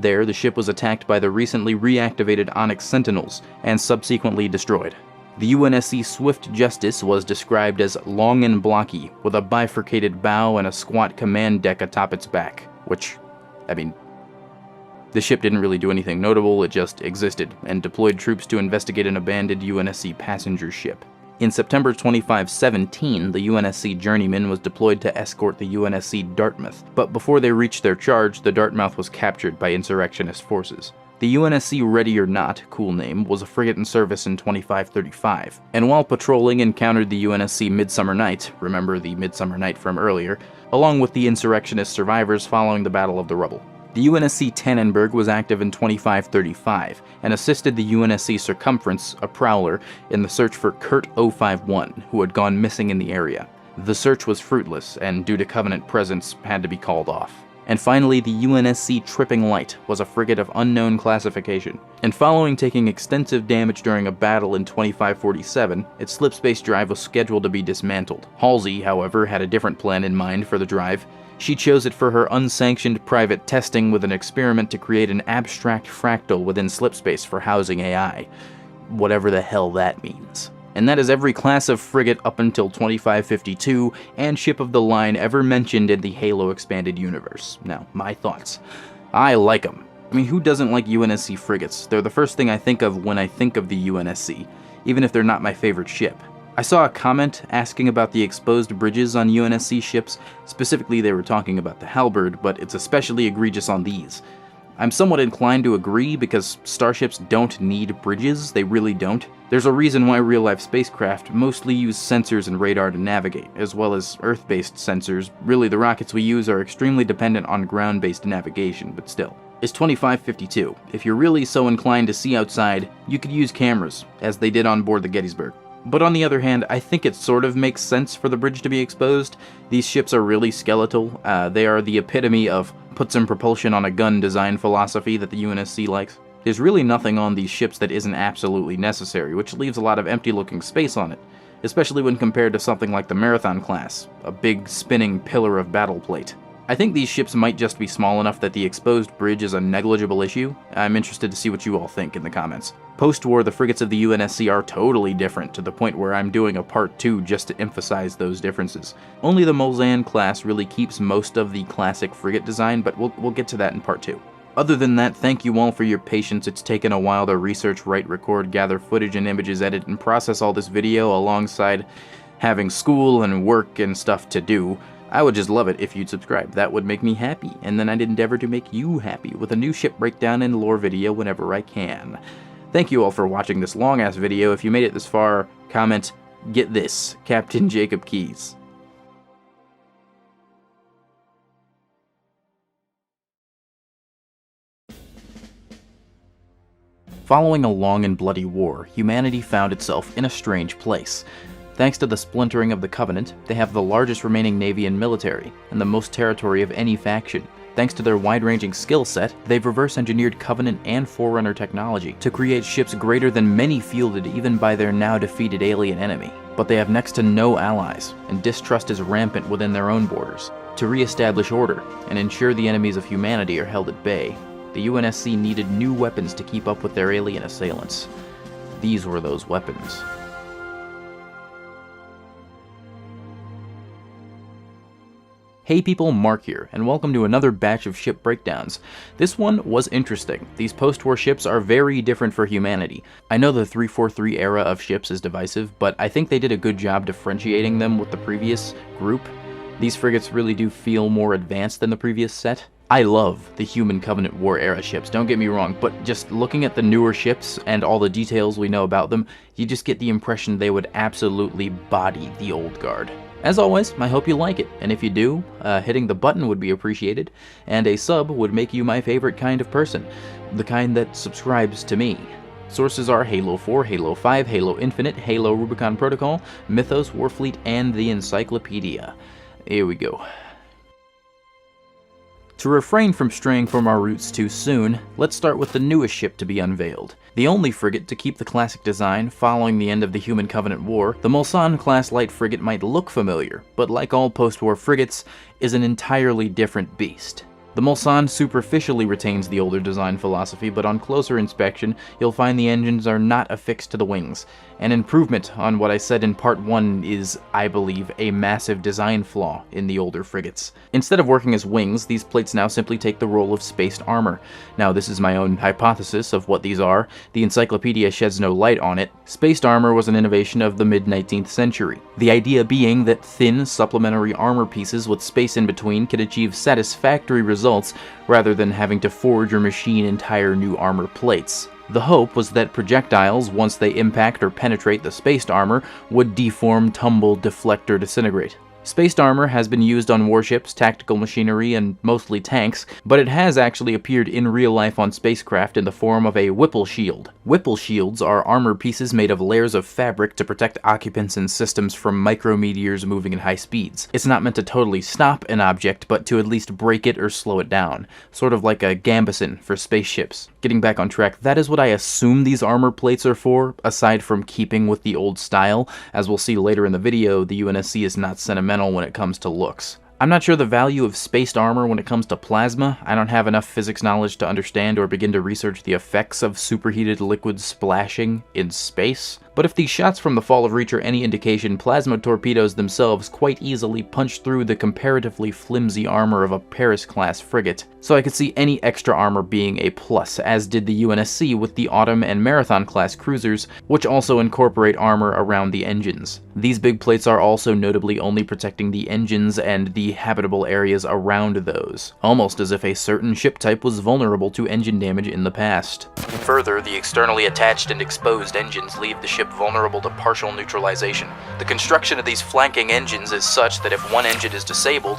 There, the ship was attacked by the recently reactivated Onyx Sentinels and subsequently destroyed. The UNSC Swift Justice was described as long and blocky, with a bifurcated bow and a squat command deck atop its back, which, the ship didn't really do anything notable, it just existed, and deployed troops to investigate an abandoned UNSC passenger ship. In September 2517, the UNSC Journeyman was deployed to escort the UNSC Dartmouth, but before they reached their charge, the Dartmouth was captured by insurrectionist forces. The UNSC Ready or Not, cool name, was a frigate in service in 2535, and while patrolling encountered the UNSC Midsummer Night, remember the Midsummer Night from earlier, along with the insurrectionist survivors following the Battle of the Rubble. The UNSC Tannenberg was active in 2535 and assisted the UNSC Circumference, a prowler, in the search for Kurt 051, who had gone missing in the area. The search was fruitless and, due to Covenant presence, had to be called off. And finally, the UNSC Tripping Light was a frigate of unknown classification, and following taking extensive damage during a battle in 2547, its slipspace drive was scheduled to be dismantled. Halsey, however, had a different plan in mind for the drive. She chose it for her unsanctioned private testing with an experiment to create an abstract fractal within slipspace for housing AI. Whatever the hell that means. And that is every class of frigate up until 2552 and ship of the line ever mentioned in the Halo expanded universe. Now, my thoughts. I like them. I mean, who doesn't like UNSC frigates? They're the first thing I think of when I think of the UNSC, even if they're not my favorite ship. I saw a comment asking about the exposed bridges on UNSC ships. Specifically, they were talking about the Halberd, but it's especially egregious on these. I'm somewhat inclined to agree because starships don't need bridges, they really don't. There's a reason why real-life spacecraft mostly use sensors and radar to navigate, as well as Earth-based sensors. Really, the rockets we use are extremely dependent on ground-based navigation, but still. It's 2552. If you're really so inclined to see outside, you could use cameras, as they did on board the Gettysburg. But on the other hand, I think it sort of makes sense for the bridge to be exposed. These ships are really skeletal. They are the epitome of put some propulsion on a gun design philosophy that the UNSC likes. There's really nothing on these ships that isn't absolutely necessary, which leaves a lot of empty-looking space on it, especially when compared to something like the Marathon-Class, a big spinning pillar of battle plate. I think these ships might just be small enough that the exposed bridge is a negligible issue. I'm interested to see what you all think in the comments. Post-war, the frigates of the UNSC are totally different, to the point where I'm doing a part 2 just to emphasize those differences. Only the Mulsanne-Class really keeps most of the classic frigate design, but we'll get to that in part 2. Other than that, thank you all for your patience. It's taken a while to research, write, record, gather footage and images, edit, and process all this video alongside having school and work and stuff to do. I would just love it if you'd subscribe. That would make me happy, and then I'd endeavor to make you happy with a new ship breakdown and lore video whenever I can. Thank you all for watching this long-ass video. If you made it this far, comment, "Get this, Captain Jacob Keyes." Following a long and bloody war, humanity found itself in a strange place. Thanks to the splintering of the Covenant, they have the largest remaining navy and military, and the most territory of any faction. Thanks to their wide-ranging skill set, they've reverse-engineered Covenant and Forerunner technology to create ships greater than many fielded even by their now-defeated alien enemy. But they have next to no allies, and distrust is rampant within their own borders. To re-establish order and ensure the enemies of humanity are held at bay, the UNSC needed new weapons to keep up with their alien assailants. These were those weapons. Hey people, Mark here, and welcome to another batch of ship breakdowns. This one was interesting. These post-war ships are very different for humanity. I know the 343 era of ships is divisive, but I think they did a good job differentiating them with the previous group. These frigates really do feel more advanced than the previous set. I love the Human Covenant War era ships, don't get me wrong, but just looking at the newer ships and all the details we know about them, you just get the impression they would absolutely body the old guard. As always, I hope you like it, and if you do, hitting the button would be appreciated, and a sub would make you my favorite kind of person, the kind that subscribes to me. Sources are Halo 4, Halo 5, Halo Infinite, Halo Rubicon Protocol, Mythos, Warfleet, and the Encyclopedia. Here we go. To refrain from straying from our roots too soon, let's start with the newest ship to be unveiled. The only frigate to keep the classic design following the end of the Human Covenant War, the Mulsanne-Class light frigate might look familiar, but like all post-war frigates, is an entirely different beast. The Mulsanne superficially retains the older design philosophy, but on closer inspection, you'll find the engines are not affixed to the wings. An improvement on what I said in part 1 is, I believe, a massive design flaw in the older frigates. Instead of working as wings, these plates now simply take the role of spaced armor. Now, this is my own hypothesis of what these are. The encyclopedia sheds no light on it. Spaced armor was an innovation of the mid-19th century. The idea being that thin, supplementary armor pieces with space in between could achieve satisfactory results rather than having to forge or machine entire new armor plates. The hope was that projectiles, once they impact or penetrate the spaced armor, would deform, tumble, deflect, or disintegrate. Spaced armor has been used on warships, tactical machinery, and mostly tanks, but it has actually appeared in real life on spacecraft in the form of a Whipple shield. Whipple shields are armor pieces made of layers of fabric to protect occupants and systems from micrometeors moving at high speeds. It's not meant to totally stop an object, but to at least break it or slow it down, sort of like a gambeson for spaceships. Getting back on track, that is what I assume these armor plates are for, aside from keeping with the old style. As we'll see later in the video, the UNSC is not sentimental when it comes to looks. I'm not sure the value of spaced armor when it comes to plasma. I don't have enough physics knowledge to understand or begin to research the effects of superheated liquids splashing in space. But if these shots from the Fall of Reach are any indication, plasma torpedoes themselves quite easily punch through the comparatively flimsy armor of a Paris-Class frigate. So I could see any extra armor being a plus, as did the UNSC with the Autumn and Marathon-Class cruisers, which also incorporate armor around the engines. These big plates are also notably only protecting the engines and the habitable areas around those, almost as if a certain ship type was vulnerable to engine damage in the past. Further, the externally attached and exposed engines leave the ship vulnerable to partial neutralization. The construction of these flanking engines is such that if one engine is disabled,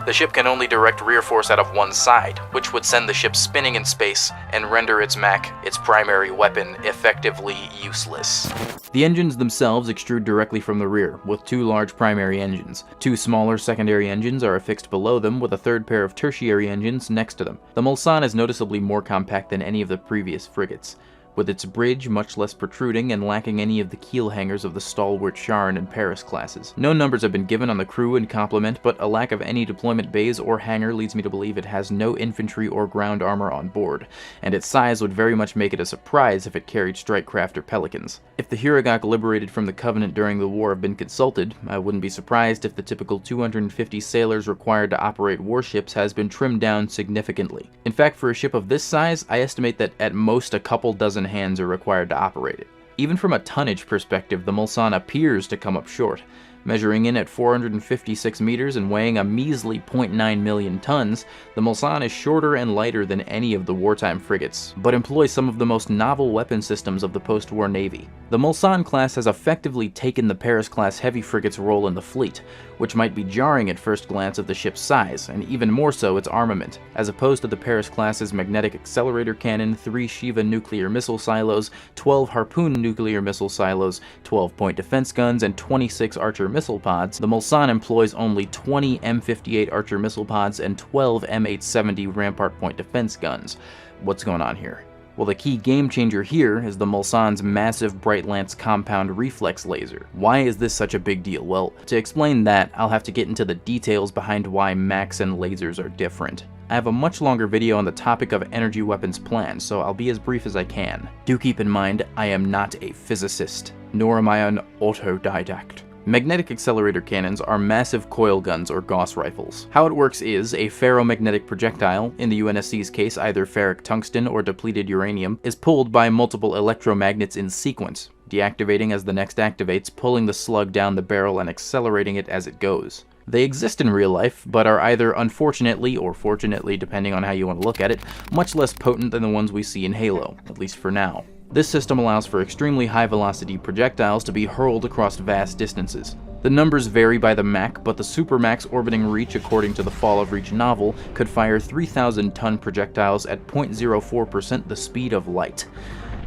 the ship can only direct rear force out of one side, which would send the ship spinning in space and render its MAC, its primary weapon, effectively useless. The engines themselves extrude directly from the rear, with two large primary engines. Two smaller secondary engines are affixed below them, with a third pair of tertiary engines next to them. The Mulsanne is noticeably more compact than any of the previous frigates, with its bridge much less protruding and lacking any of the keel hangers of the stalwart Charon and Paris classes. No numbers have been given on the crew and complement, but a lack of any deployment bays or hangar leads me to believe it has no infantry or ground armor on board, and its size would very much make it a surprise if it carried strike craft or pelicans. If the Huragok liberated from the Covenant during the war have been consulted, I wouldn't be surprised if the typical 250 sailors required to operate warships has been trimmed down significantly. In fact, for a ship of this size, I estimate that at most a couple dozen hands are required to operate it. Even from a tonnage perspective, the Mulsanne appears to come up short. Measuring in at 456 meters and weighing a measly 0.9 million tons, the Mulsanne is shorter and lighter than any of the wartime frigates, but employs some of the most novel weapon systems of the post-war Navy. The Mulsanne-Class has effectively taken the Paris-Class heavy frigate's role in the fleet, which might be jarring at first glance of the ship's size, and even more so its armament, as opposed to the Paris-Class's magnetic accelerator cannon, 3 Shiva nuclear missile silos, 12 Harpoon nuclear missile silos, 12-point defense guns, and 26 Archer missile pods. The Mulsanne employs only 20 M58 Archer missile pods and 12 M870 Rampart point defense guns. What's going on here? Well, the key game changer here is the Mulsanne's massive Bright Lance compound reflex laser. Why is this such a big deal? Well, to explain that, I'll have to get into the details behind why MACs and lasers are different. I have a much longer video on the topic of energy weapons planned, so I'll be as brief as I can. Do keep in mind, I am not a physicist, nor am I an autodidact. Magnetic accelerator cannons are massive coil guns or Gauss rifles. How it works is, a ferromagnetic projectile, in the UNSC's case either ferric tungsten or depleted uranium, is pulled by multiple electromagnets in sequence, deactivating as the next activates, pulling the slug down the barrel and accelerating it as it goes. They exist in real life, but are either unfortunately, or fortunately depending on how you want to look at it, much less potent than the ones we see in Halo, at least for now. This system allows for extremely high-velocity projectiles to be hurled across vast distances. The numbers vary by the Mach, but the Supermax orbiting reach according to the Fall of Reach novel could fire 3,000-ton projectiles at 0.04% the speed of light.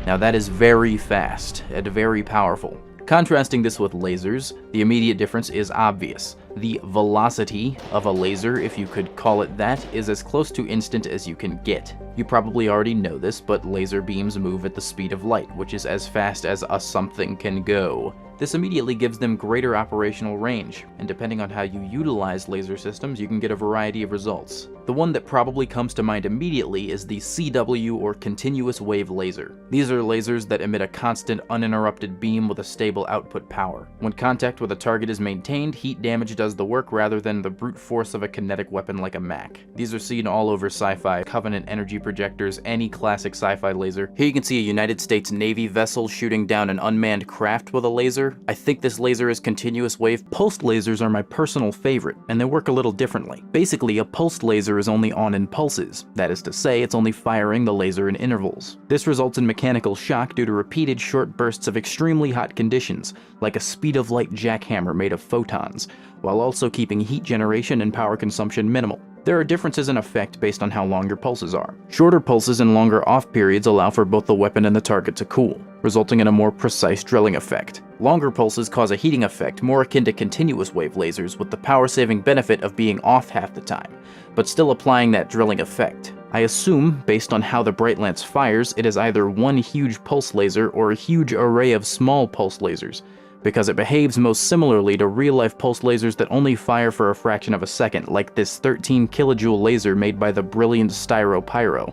Now that is very fast, and very powerful. Contrasting this with lasers, the immediate difference is obvious. The velocity of a laser, if you could call it that, is as close to instant as you can get. You probably already know this, but laser beams move at the speed of light, which is as fast as a something can go. This immediately gives them greater operational range, and depending on how you utilize laser systems, you can get a variety of results. The one that probably comes to mind immediately is the CW, or continuous wave laser. These are lasers that emit a constant, uninterrupted beam with a stable output power. When contact with a target is maintained, heat damage does the work rather than the brute force of a kinetic weapon like a Mac. These are seen all over sci-fi, Covenant energy projectors, any classic sci-fi laser. Here you can see a United States Navy vessel shooting down an unmanned craft with a laser. I think this laser is continuous wave. Pulsed lasers are my personal favorite, and they work a little differently. Basically, a pulsed laser is only on in pulses. That is to say, it's only firing the laser in intervals. This results in mechanical shock due to repeated short bursts of extremely hot conditions, like a speed-of-light jackhammer made of photons, while also keeping heat generation and power consumption minimal. There are differences in effect based on how long your pulses are. Shorter pulses and longer off periods allow for both the weapon and the target to cool, resulting in a more precise drilling effect. Longer pulses cause a heating effect more akin to continuous wave lasers, with the power-saving benefit of being off half the time, but still applying that drilling effect. I assume, based on how the Bright Lance fires, it is either one huge pulse laser or a huge array of small pulse lasers, because it behaves most similarly to real-life pulse lasers that only fire for a fraction of a second, like this 13 kilojoule laser made by the brilliant Styro Pyro.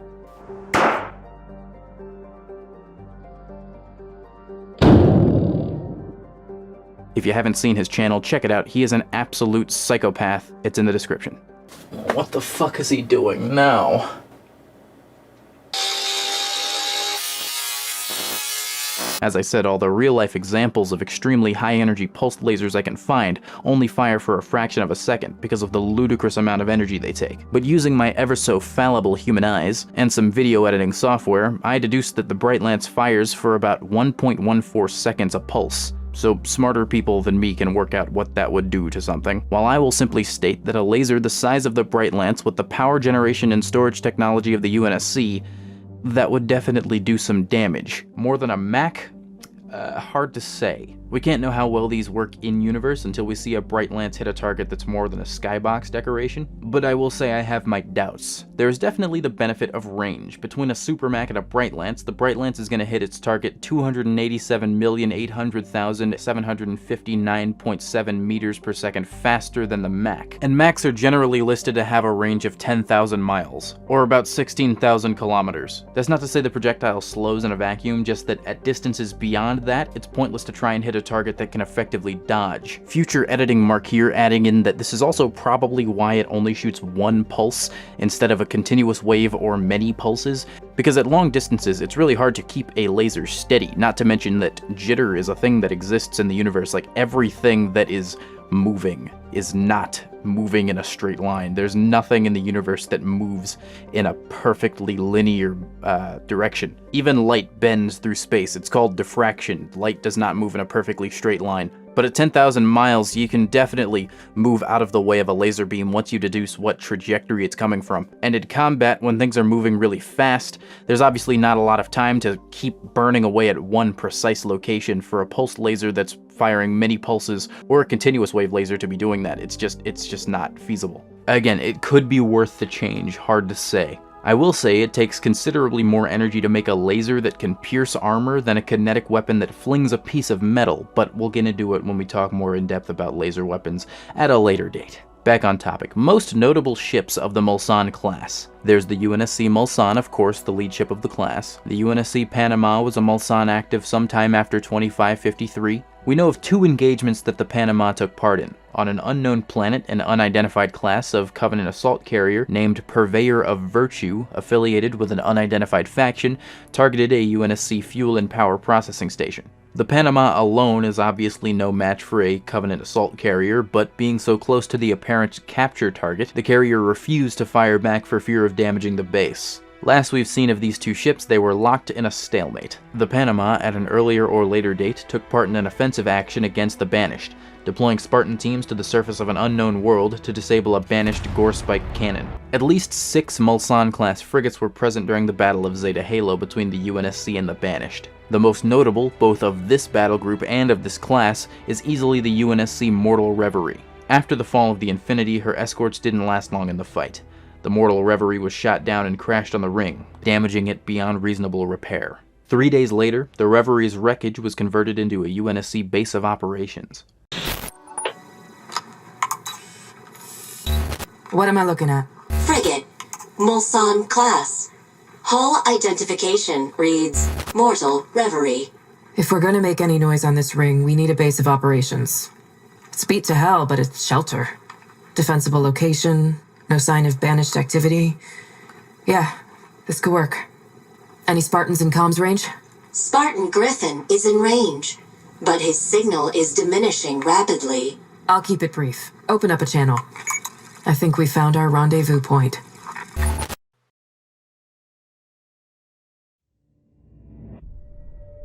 If you haven't seen his channel, check it out. He is an absolute psychopath. It's in the description. What the fuck is he doing now? As I said, all the real-life examples of extremely high-energy pulsed lasers I can find only fire for a fraction of a second because of the ludicrous amount of energy they take. But using my ever-so-fallible human eyes and some video editing software, I deduced that the Bright Lance fires for about 1.14 seconds a pulse. So smarter people than me can work out what that would do to something, while I will simply state that a laser the size of the Bright Lance with the power generation and storage technology of the UNSC, that would definitely do some damage. More than a Mac? Hard to say. We can't know how well these work in-universe until we see a Bright Lance hit a target that's more than a skybox decoration, but I will say I have my doubts. There is definitely the benefit of range. Between a Super Mac and a Bright Lance, the Bright Lance is going to hit its target 287,800,759.7 meters per second faster than the Mac. And Macs are generally listed to have a range of 10,000 miles, or about 16,000 kilometers. That's not to say the projectile slows in a vacuum, just that at distances beyond that, it's pointless to try and hit a target that can effectively dodge. Future editing mark here adding in that this is also probably why it only shoots one pulse instead of a continuous wave or many pulses, because at long distances it's really hard to keep a laser steady, not to mention that jitter is a thing that exists in the universe. Like, everything that is moving is not moving in a straight line. There's nothing in the universe that moves in a perfectly linear direction. Even light bends through space. It's called diffraction. Light does not move in a perfectly straight line. But at 10,000 miles, you can definitely move out of the way of a laser beam once you deduce what trajectory it's coming from. And in combat, when things are moving really fast, there's obviously not a lot of time to keep burning away at one precise location for a pulsed laser that's firing many pulses, or a continuous wave laser to be doing that. It's just not feasible. Again, it could be worth the change, hard to say. I will say it takes considerably more energy to make a laser that can pierce armor than a kinetic weapon that flings a piece of metal, but we'll get into it when we talk more in depth about laser weapons at a later date. Back on topic, most notable ships of the Mulsanne-Class. There's the UNSC Mulsanne, of course, the lead ship of the class. The UNSC Panama was a Mulsanne active sometime after 2553. We know of two engagements that the Panama took part in. On an unknown planet, an unidentified class of Covenant assault carrier named Purveyor of Virtue, affiliated with an unidentified faction, targeted a UNSC fuel and power processing station. The Panama alone is obviously no match for a Covenant assault carrier, but being so close to the apparent capture target, the carrier refused to fire back for fear of damaging the base. Last we've seen of these two ships, they were locked in a stalemate. The Panama, at an earlier or later date, took part in an offensive action against the Banished, deploying Spartan teams to the surface of an unknown world to disable a Banished gore-spike cannon. At least 6 Mulsanne-Class frigates were present during the Battle of Zeta Halo between the UNSC and the Banished. The most notable, both of this battle group and of this class, is easily the UNSC Mortal Reverie. After the fall of the Infinity, her escorts didn't last long in the fight. The Mortal Reverie was shot down and crashed on the ring, damaging it beyond reasonable repair. 3 days later, the Reverie's wreckage was converted into a UNSC base of operations. What am I looking at? Frigate, Mulsanne-Class. Hull identification reads Mortal Reverie. If we're gonna make any noise on this ring, we need a base of operations. It's beat to hell, but it's shelter. Defensible location, no sign of banished activity. Yeah, this could work. Any Spartans in comms range? Spartan Griffin is in range, but his signal is diminishing rapidly. I'll keep it brief. Open up a channel. I think we found our rendezvous point.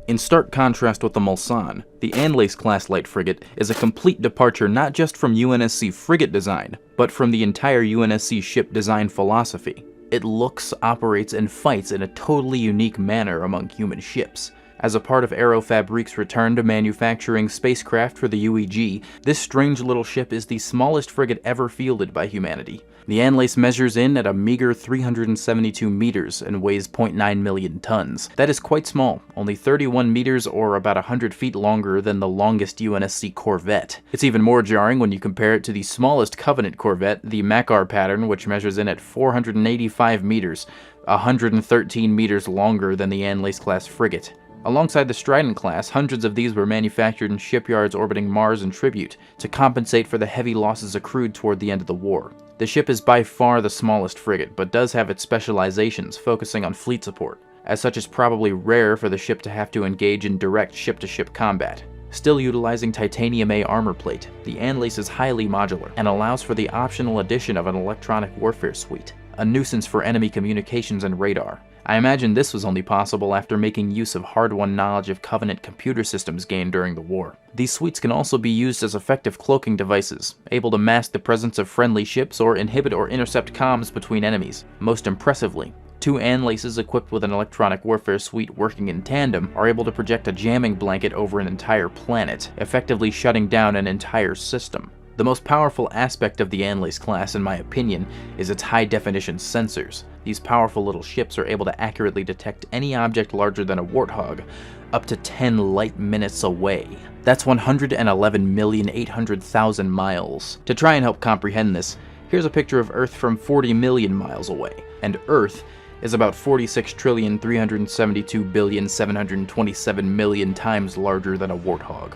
In stark contrast with the Mulsanne, the Anlace-Class light frigate is a complete departure not just from UNSC frigate design, but from the entire UNSC ship design philosophy. It looks, operates, and fights in a totally unique manner among human ships. As a part of Aerofabric's return to manufacturing spacecraft for the UEG, this strange little ship is the smallest frigate ever fielded by humanity. The Anlace measures in at a meager 372 meters and weighs 0.9 million tons. That is quite small, only 31 meters or about 100 feet longer than the longest UNSC corvette. It's even more jarring when you compare it to the smallest Covenant corvette, the Makar pattern, which measures in at 485 meters, 113 meters longer than the Anlace-Class frigate. Alongside the Strident-Class, hundreds of these were manufactured in shipyards orbiting Mars and Tribute to compensate for the heavy losses accrued toward the end of the war. The ship is by far the smallest frigate, but does have its specializations, focusing on fleet support. As such, it's probably rare for the ship to have to engage in direct ship-to-ship combat. Still utilizing titanium A armor plate, the Anlace is highly modular and allows for the optional addition of an electronic warfare suite, a nuisance for enemy communications and radar. I imagine this was only possible after making use of hard-won knowledge of Covenant computer systems gained during the war. These suites can also be used as effective cloaking devices, able to mask the presence of friendly ships or inhibit or intercept comms between enemies. Most impressively, 2 Anlaces equipped with an electronic warfare suite working in tandem are able to project a jamming blanket over an entire planet, effectively shutting down an entire system. The most powerful aspect of the Anlace-Class, in my opinion, is its high-definition sensors. These powerful little ships are able to accurately detect any object larger than a warthog, up to 10 light minutes away. That's 111,800,000 miles. To try and help comprehend this, here's a picture of Earth from 40 million miles away, and Earth is about 46,372,727,000,000 times larger than a warthog.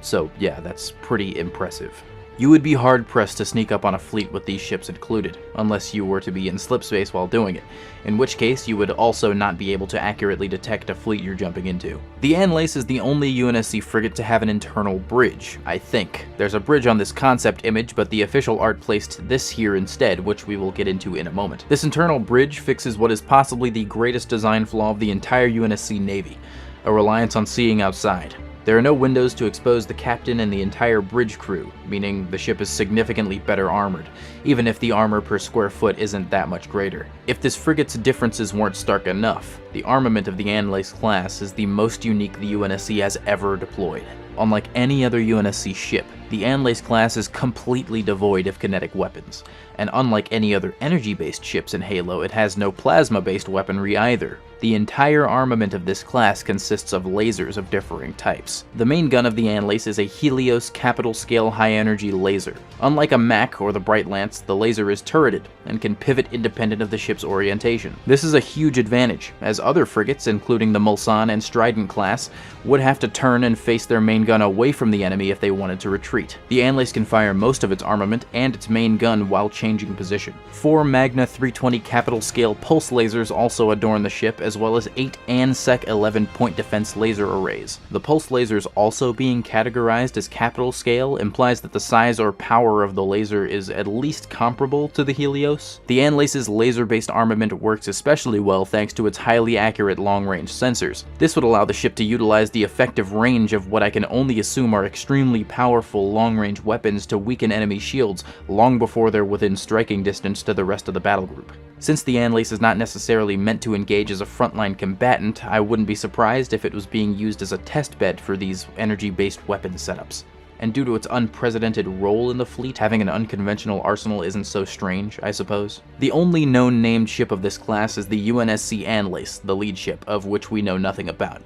So yeah, that's pretty impressive. You would be hard-pressed to sneak up on a fleet with these ships included, unless you were to be in slipspace while doing it, in which case you would also not be able to accurately detect a fleet you're jumping into. The Anlace is the only UNSC frigate to have an internal bridge, I think. There's a bridge on this concept image, but the official art placed this here instead, which we will get into in a moment. This internal bridge fixes what is possibly the greatest design flaw of the entire UNSC Navy, a reliance on seeing outside. There are no windows to expose the captain and the entire bridge crew, meaning the ship is significantly better armored, even if the armor per square foot isn't that much greater. If this frigate's differences weren't stark enough, the armament of the Anlace-Class is the most unique the UNSC has ever deployed. Unlike any other UNSC ship, the Anlace-Class is completely devoid of kinetic weapons, and unlike any other energy-based ships in Halo, it has no plasma-based weaponry either. The entire armament of this class consists of lasers of differing types. The main gun of the Anlace is a Helios capital-scale high-energy laser. Unlike a Mac or the Bright Lance, the laser is turreted and can pivot independent of the ship's orientation. This is a huge advantage, as other frigates, including the Mulsanne and Strident-Class, would have to turn and face their main gun away from the enemy if they wanted to retreat. The Anlace can fire most of its armament and its main gun while changing position. 4 Magna 320 capital-scale pulse lasers also adorn the ship, as well as 8 ANSEC 11 point defense laser arrays. The pulse lasers also being categorized as capital scale implies that the size or power of the laser is at least comparable to the Helios. The Anlace's laser-based armament works especially well thanks to its highly accurate long-range sensors. This would allow the ship to utilize the effective range of what I can only assume are extremely powerful long-range weapons to weaken enemy shields long before they're within striking distance to the rest of the battle group. Since the Anlace is not necessarily meant to engage as a frontline combatant, I wouldn't be surprised if it was being used as a test bed for these energy-based weapon setups. and due to its unprecedented role in the fleet, having an unconventional arsenal isn't so strange, I suppose. The only known named ship of this class is the UNSC Anlace, the lead ship, of which we know nothing about.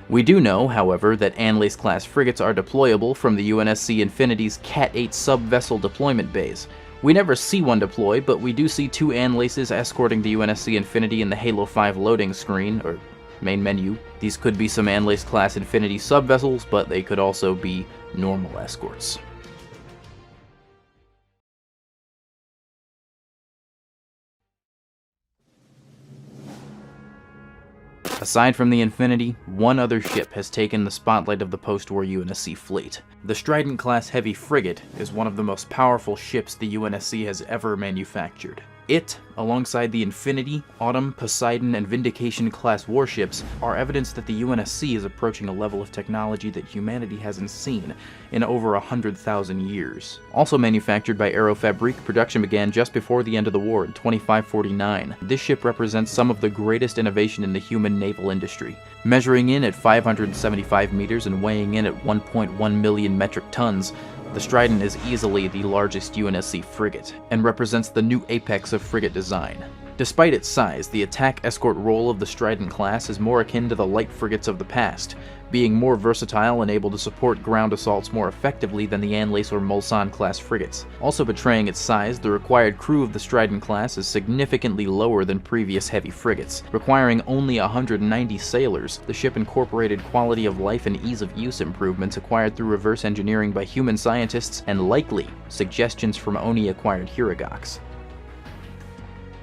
We do know, however, that Anlace-Class frigates are deployable from the UNSC Infinity's Cat 8 sub-vessel deployment bays. We never see one deploy, but we do see 2 Anlaces escorting the UNSC Infinity in the Halo 5 loading screen, or main menu. These could be some Anlace-Class Infinity sub-vessels, but they could also be normal escorts. Aside from the Infinity, one other ship has taken the spotlight of the post-war UNSC fleet. The Strident-Class Heavy Frigate is one of the most powerful ships the UNSC has ever manufactured. It, alongside the Infinity, Autumn, Poseidon, and Vindication-class warships, are evidence that the UNSC is approaching a level of technology that humanity hasn't seen in over 100,000 years. Also manufactured by Aerofabrique, production began just before the end of the war in 2549. This ship represents some of the greatest innovation in the human naval industry. Measuring in at 575 meters and weighing in at 1.1 million metric tons, the Strident is easily the largest UNSC frigate, and represents the new apex of frigate design. Despite its size, the attack escort role of the Strident-Class is more akin to the light frigates of the past, being more versatile and able to support ground assaults more effectively than the Anlace or Mulsanne-Class frigates. Also betraying its size, the required crew of the Strident-Class is significantly lower than previous heavy frigates. Requiring only 190 sailors, the ship incorporated quality of life and ease of use improvements acquired through reverse engineering by human scientists, and likely suggestions from Oni-acquired Hiragox.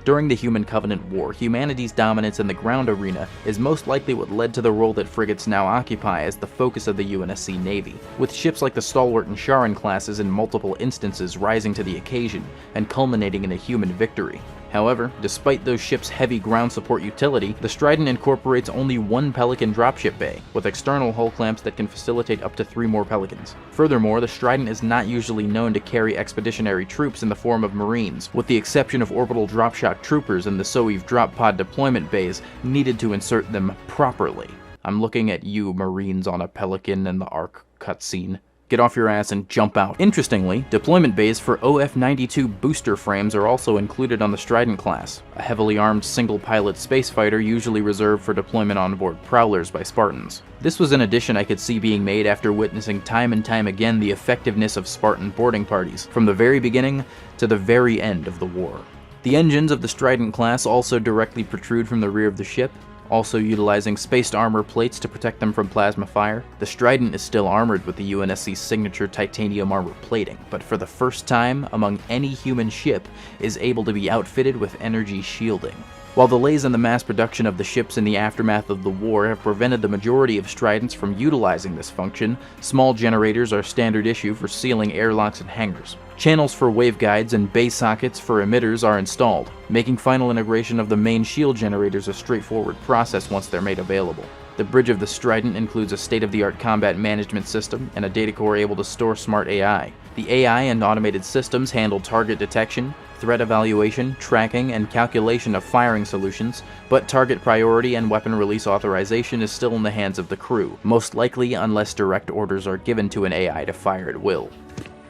During the Human Covenant War, humanity's dominance in the ground arena is most likely what led to the role that frigates now occupy as the focus of the UNSC Navy, with ships like the Stalwart and Charon classes in multiple instances rising to the occasion and culminating in a human victory. However, despite those ships' heavy ground support utility, the Strident incorporates only 1 Pelican dropship bay, with external hull clamps that can facilitate up to 3 more Pelicans. Furthermore, the Strident is not usually known to carry expeditionary troops in the form of Marines, with the exception of orbital dropshot troopers and the Soev drop pod deployment bays needed to insert them properly. I'm looking at you, Marines on a Pelican in the Ark cutscene. Get off your ass and jump out. Interestingly, deployment bays for OF-92 booster frames are also included on the Strident-Class, a heavily armed single-pilot spacefighter usually reserved for deployment on board prowlers by Spartans. This was an addition I could see being made after witnessing time and time again the effectiveness of Spartan boarding parties, from the very beginning to the very end of the war. The engines of the Strident-Class also directly protrude from the rear of the ship, also utilizing spaced armor plates to protect them from plasma fire. The Strident is still armored with the UNSC's signature titanium armor plating, but for the first time among any human ship is able to be outfitted with energy shielding. While delays in the mass production of the ships in the aftermath of the war have prevented the majority of Stridents from utilizing this function, small generators are standard issue for sealing airlocks and hangars. Channels for waveguides and bay sockets for emitters are installed, making final integration of the main shield generators a straightforward process once they're made available. The bridge of the Strident includes a state-of-the-art combat management system and a data core able to store smart AI. The AI and automated systems handle target detection, threat evaluation, tracking, and calculation of firing solutions, but target priority and weapon release authorization is still in the hands of the crew, most likely unless direct orders are given to an AI to fire at will.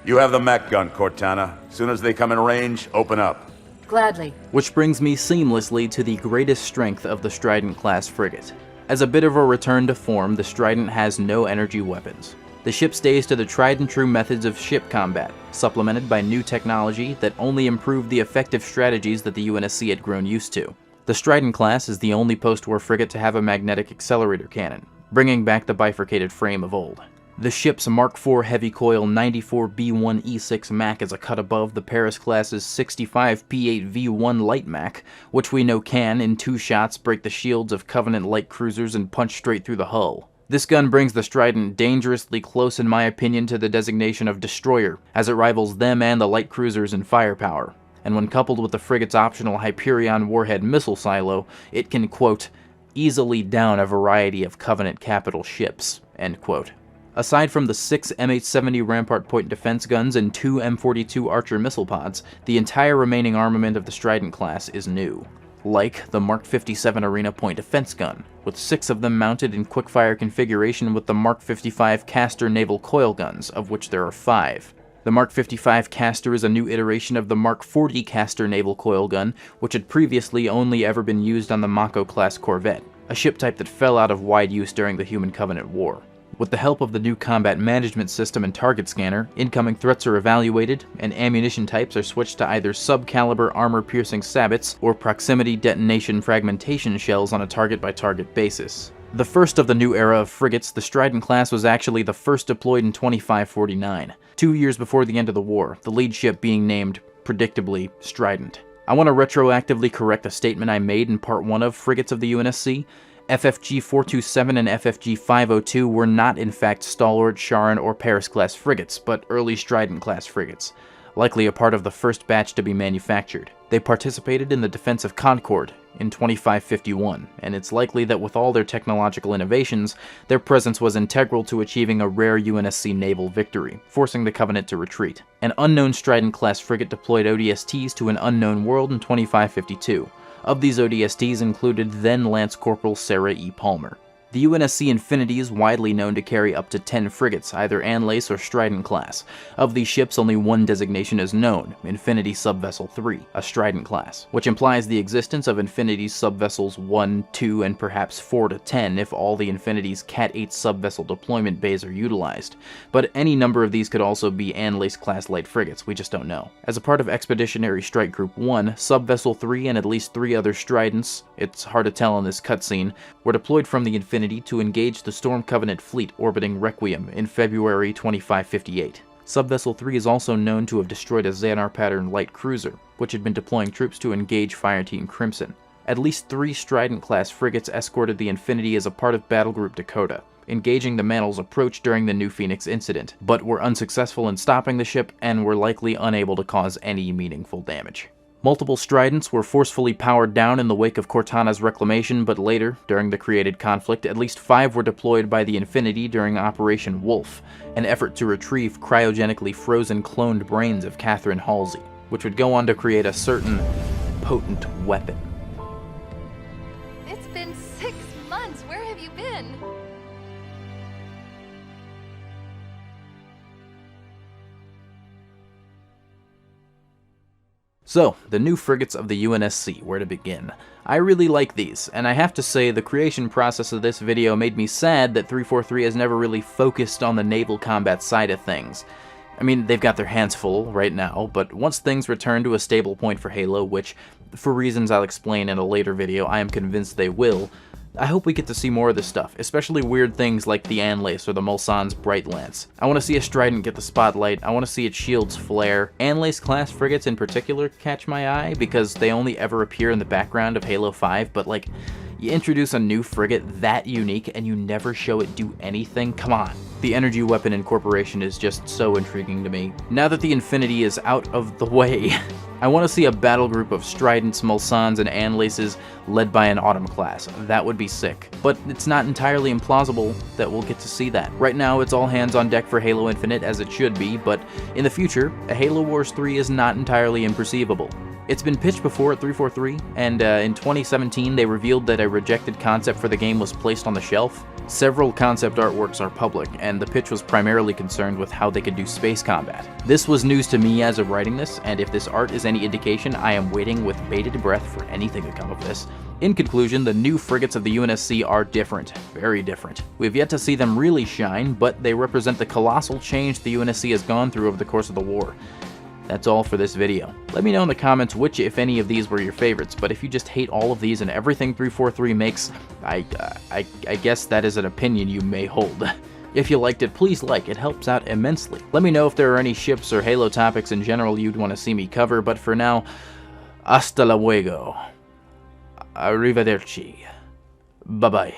You have the mech gun, Cortana. As soon as they come in range, open up. Gladly. Which brings me seamlessly to the greatest strength of the Strident-Class frigate. As a bit of a return to form, the Strident has no energy weapons. The ship stays to the tried-and-true methods of ship combat, supplemented by new technology that only improved the effective strategies that the UNSC had grown used to. The Strident-Class is the only post-war frigate to have a magnetic accelerator cannon, bringing back the bifurcated frame of old. The ship's Mark IV heavy-coil 94B1E6 Mac is a cut above the Paris-class's 65 P8V1 Light Mac, which we know can, in 2 shots, break the shields of Covenant light cruisers and punch straight through the hull. This gun brings the Strident dangerously close, in my opinion, to the designation of destroyer, as it rivals them and the light cruisers in firepower. And when coupled with the frigate's optional Hyperion warhead missile silo, it can, quote, easily down a variety of Covenant capital ships, end quote. Aside from the 6 MH-70 Rampart Point defense guns and 2 M42 Archer missile pods, the entire remaining armament of the Strident-Class is new. like the Mark 57 Arena Point Defense Gun, with 6 of them mounted in quickfire configuration with the Mark 55 Caster naval coil guns, of which there are 5. The Mark 55 Caster is a new iteration of the Mark 40 Caster naval coil gun, which had previously only ever been used on the Mako-class corvette, a ship type that fell out of wide use during the Human Covenant War. With the help of the new combat management system and target scanner, incoming threats are evaluated, and ammunition types are switched to either sub-caliber armor-piercing sabots or proximity detonation fragmentation shells on a target-by-target basis. The first of the new era of frigates, the Strident-Class, was actually the first deployed in 2549, 2 years before the end of the war, the lead ship being named, predictably, Strident. I want to retroactively correct a statement I made in Part 1 of Frigates of the UNSC. FFG 427 and FFG 502 were not in fact Stalwart, Charon, or Paris-class frigates, but early Strident-class frigates, likely a part of the first batch to be manufactured. They participated in the defense of Concord in 2551, and it's likely that with all their technological innovations, their presence was integral to achieving a rare UNSC naval victory, forcing the Covenant to retreat. An unknown Strident-class frigate deployed ODSTs to an unknown world in 2552. Of these ODSTs included then Lance Corporal Sarah E. Palmer. The UNSC Infinity is widely known to carry up to 10 frigates, either Anlace or Strident-Class. Of these ships, only one designation is known, Infinity Subvessel 3, a Strident-Class, which implies the existence of Infinity's subvessels 1, 2, and perhaps 4 to 10 if all the Infinity's Cat 8 subvessel deployment bays are utilized. But any number of these could also be Anlace-class light frigates, we just don't know. As a part of Expeditionary Strike Group 1, Subvessel 3 and at least 3 other Stridents, it's hard to tell in this cutscene, were deployed from the Infinity to engage the Storm Covenant fleet orbiting Requiem in February 2558. Subvessel 3 is also known to have destroyed a Xanar pattern light cruiser, which had been deploying troops to engage Fireteam Crimson. At least 3 Strident-class frigates escorted the Infinity as a part of Battlegroup Dakota, engaging the Mantl's approach during the New Phoenix incident, but were unsuccessful in stopping the ship and were likely unable to cause any meaningful damage. Multiple Stridents were forcefully powered down in the wake of Cortana's reclamation, but later, during the created conflict, at least 5 were deployed by the Infinity during Operation Wolf, an effort to retrieve cryogenically frozen cloned brains of Catherine Halsey, which would go on to create a certain potent weapon. It's been 6 months. Where have you been? So, the new frigates of the UNSC, where to begin? I really like these, and I have to say the creation process of this video made me sad that 343 has never really focused on the naval combat side of things. I mean, they've got their hands full right now, but once things return to a stable point for Halo, which, for reasons I'll explain in a later video, I am convinced they will, I hope we get to see more of this stuff, especially weird things like the Anlace or the Mulsanne's Bright Lance. I want to see a Strident get the spotlight, I want to see its shields flare. Anlace-class frigates in particular catch my eye, because they only ever appear in the background of Halo 5, but like, you introduce a new frigate that unique and you never show it do anything? Come on. The energy weapon incorporation is just so intriguing to me. Now that the Infinity is out of the way, I want to see a battle group of Stridents, Mulsannes, and Anlaces led by an Autumn-class. That would be sick. But it's not entirely implausible that we'll get to see that. Right now, it's all hands on deck for Halo Infinite, as it should be, but in the future, a Halo Wars 3 is not entirely imperceivable. It's been pitched before at 343, and in 2017 they revealed that a rejected concept for the game was placed on the shelf. Several concept artworks are public, and the pitch was primarily concerned with how they could do space combat. This was news to me as of writing this, and if this art is any indication, I am waiting with bated breath for anything to come of this. In conclusion, the new frigates of the UNSC are different, very different. We've yet to see them really shine, but they represent the colossal change the UNSC has gone through over the course of the war. That's all for this video. Let me know in the comments which, if any, of these were your favorites, but if you just hate all of these and everything 343 makes, I guess that is an opinion you may hold. If you liked it, please like, it helps out immensely. Let me know if there are any ships or Halo topics in general you'd want to see me cover, but for now, hasta luego. Arrivederci. Bye-bye.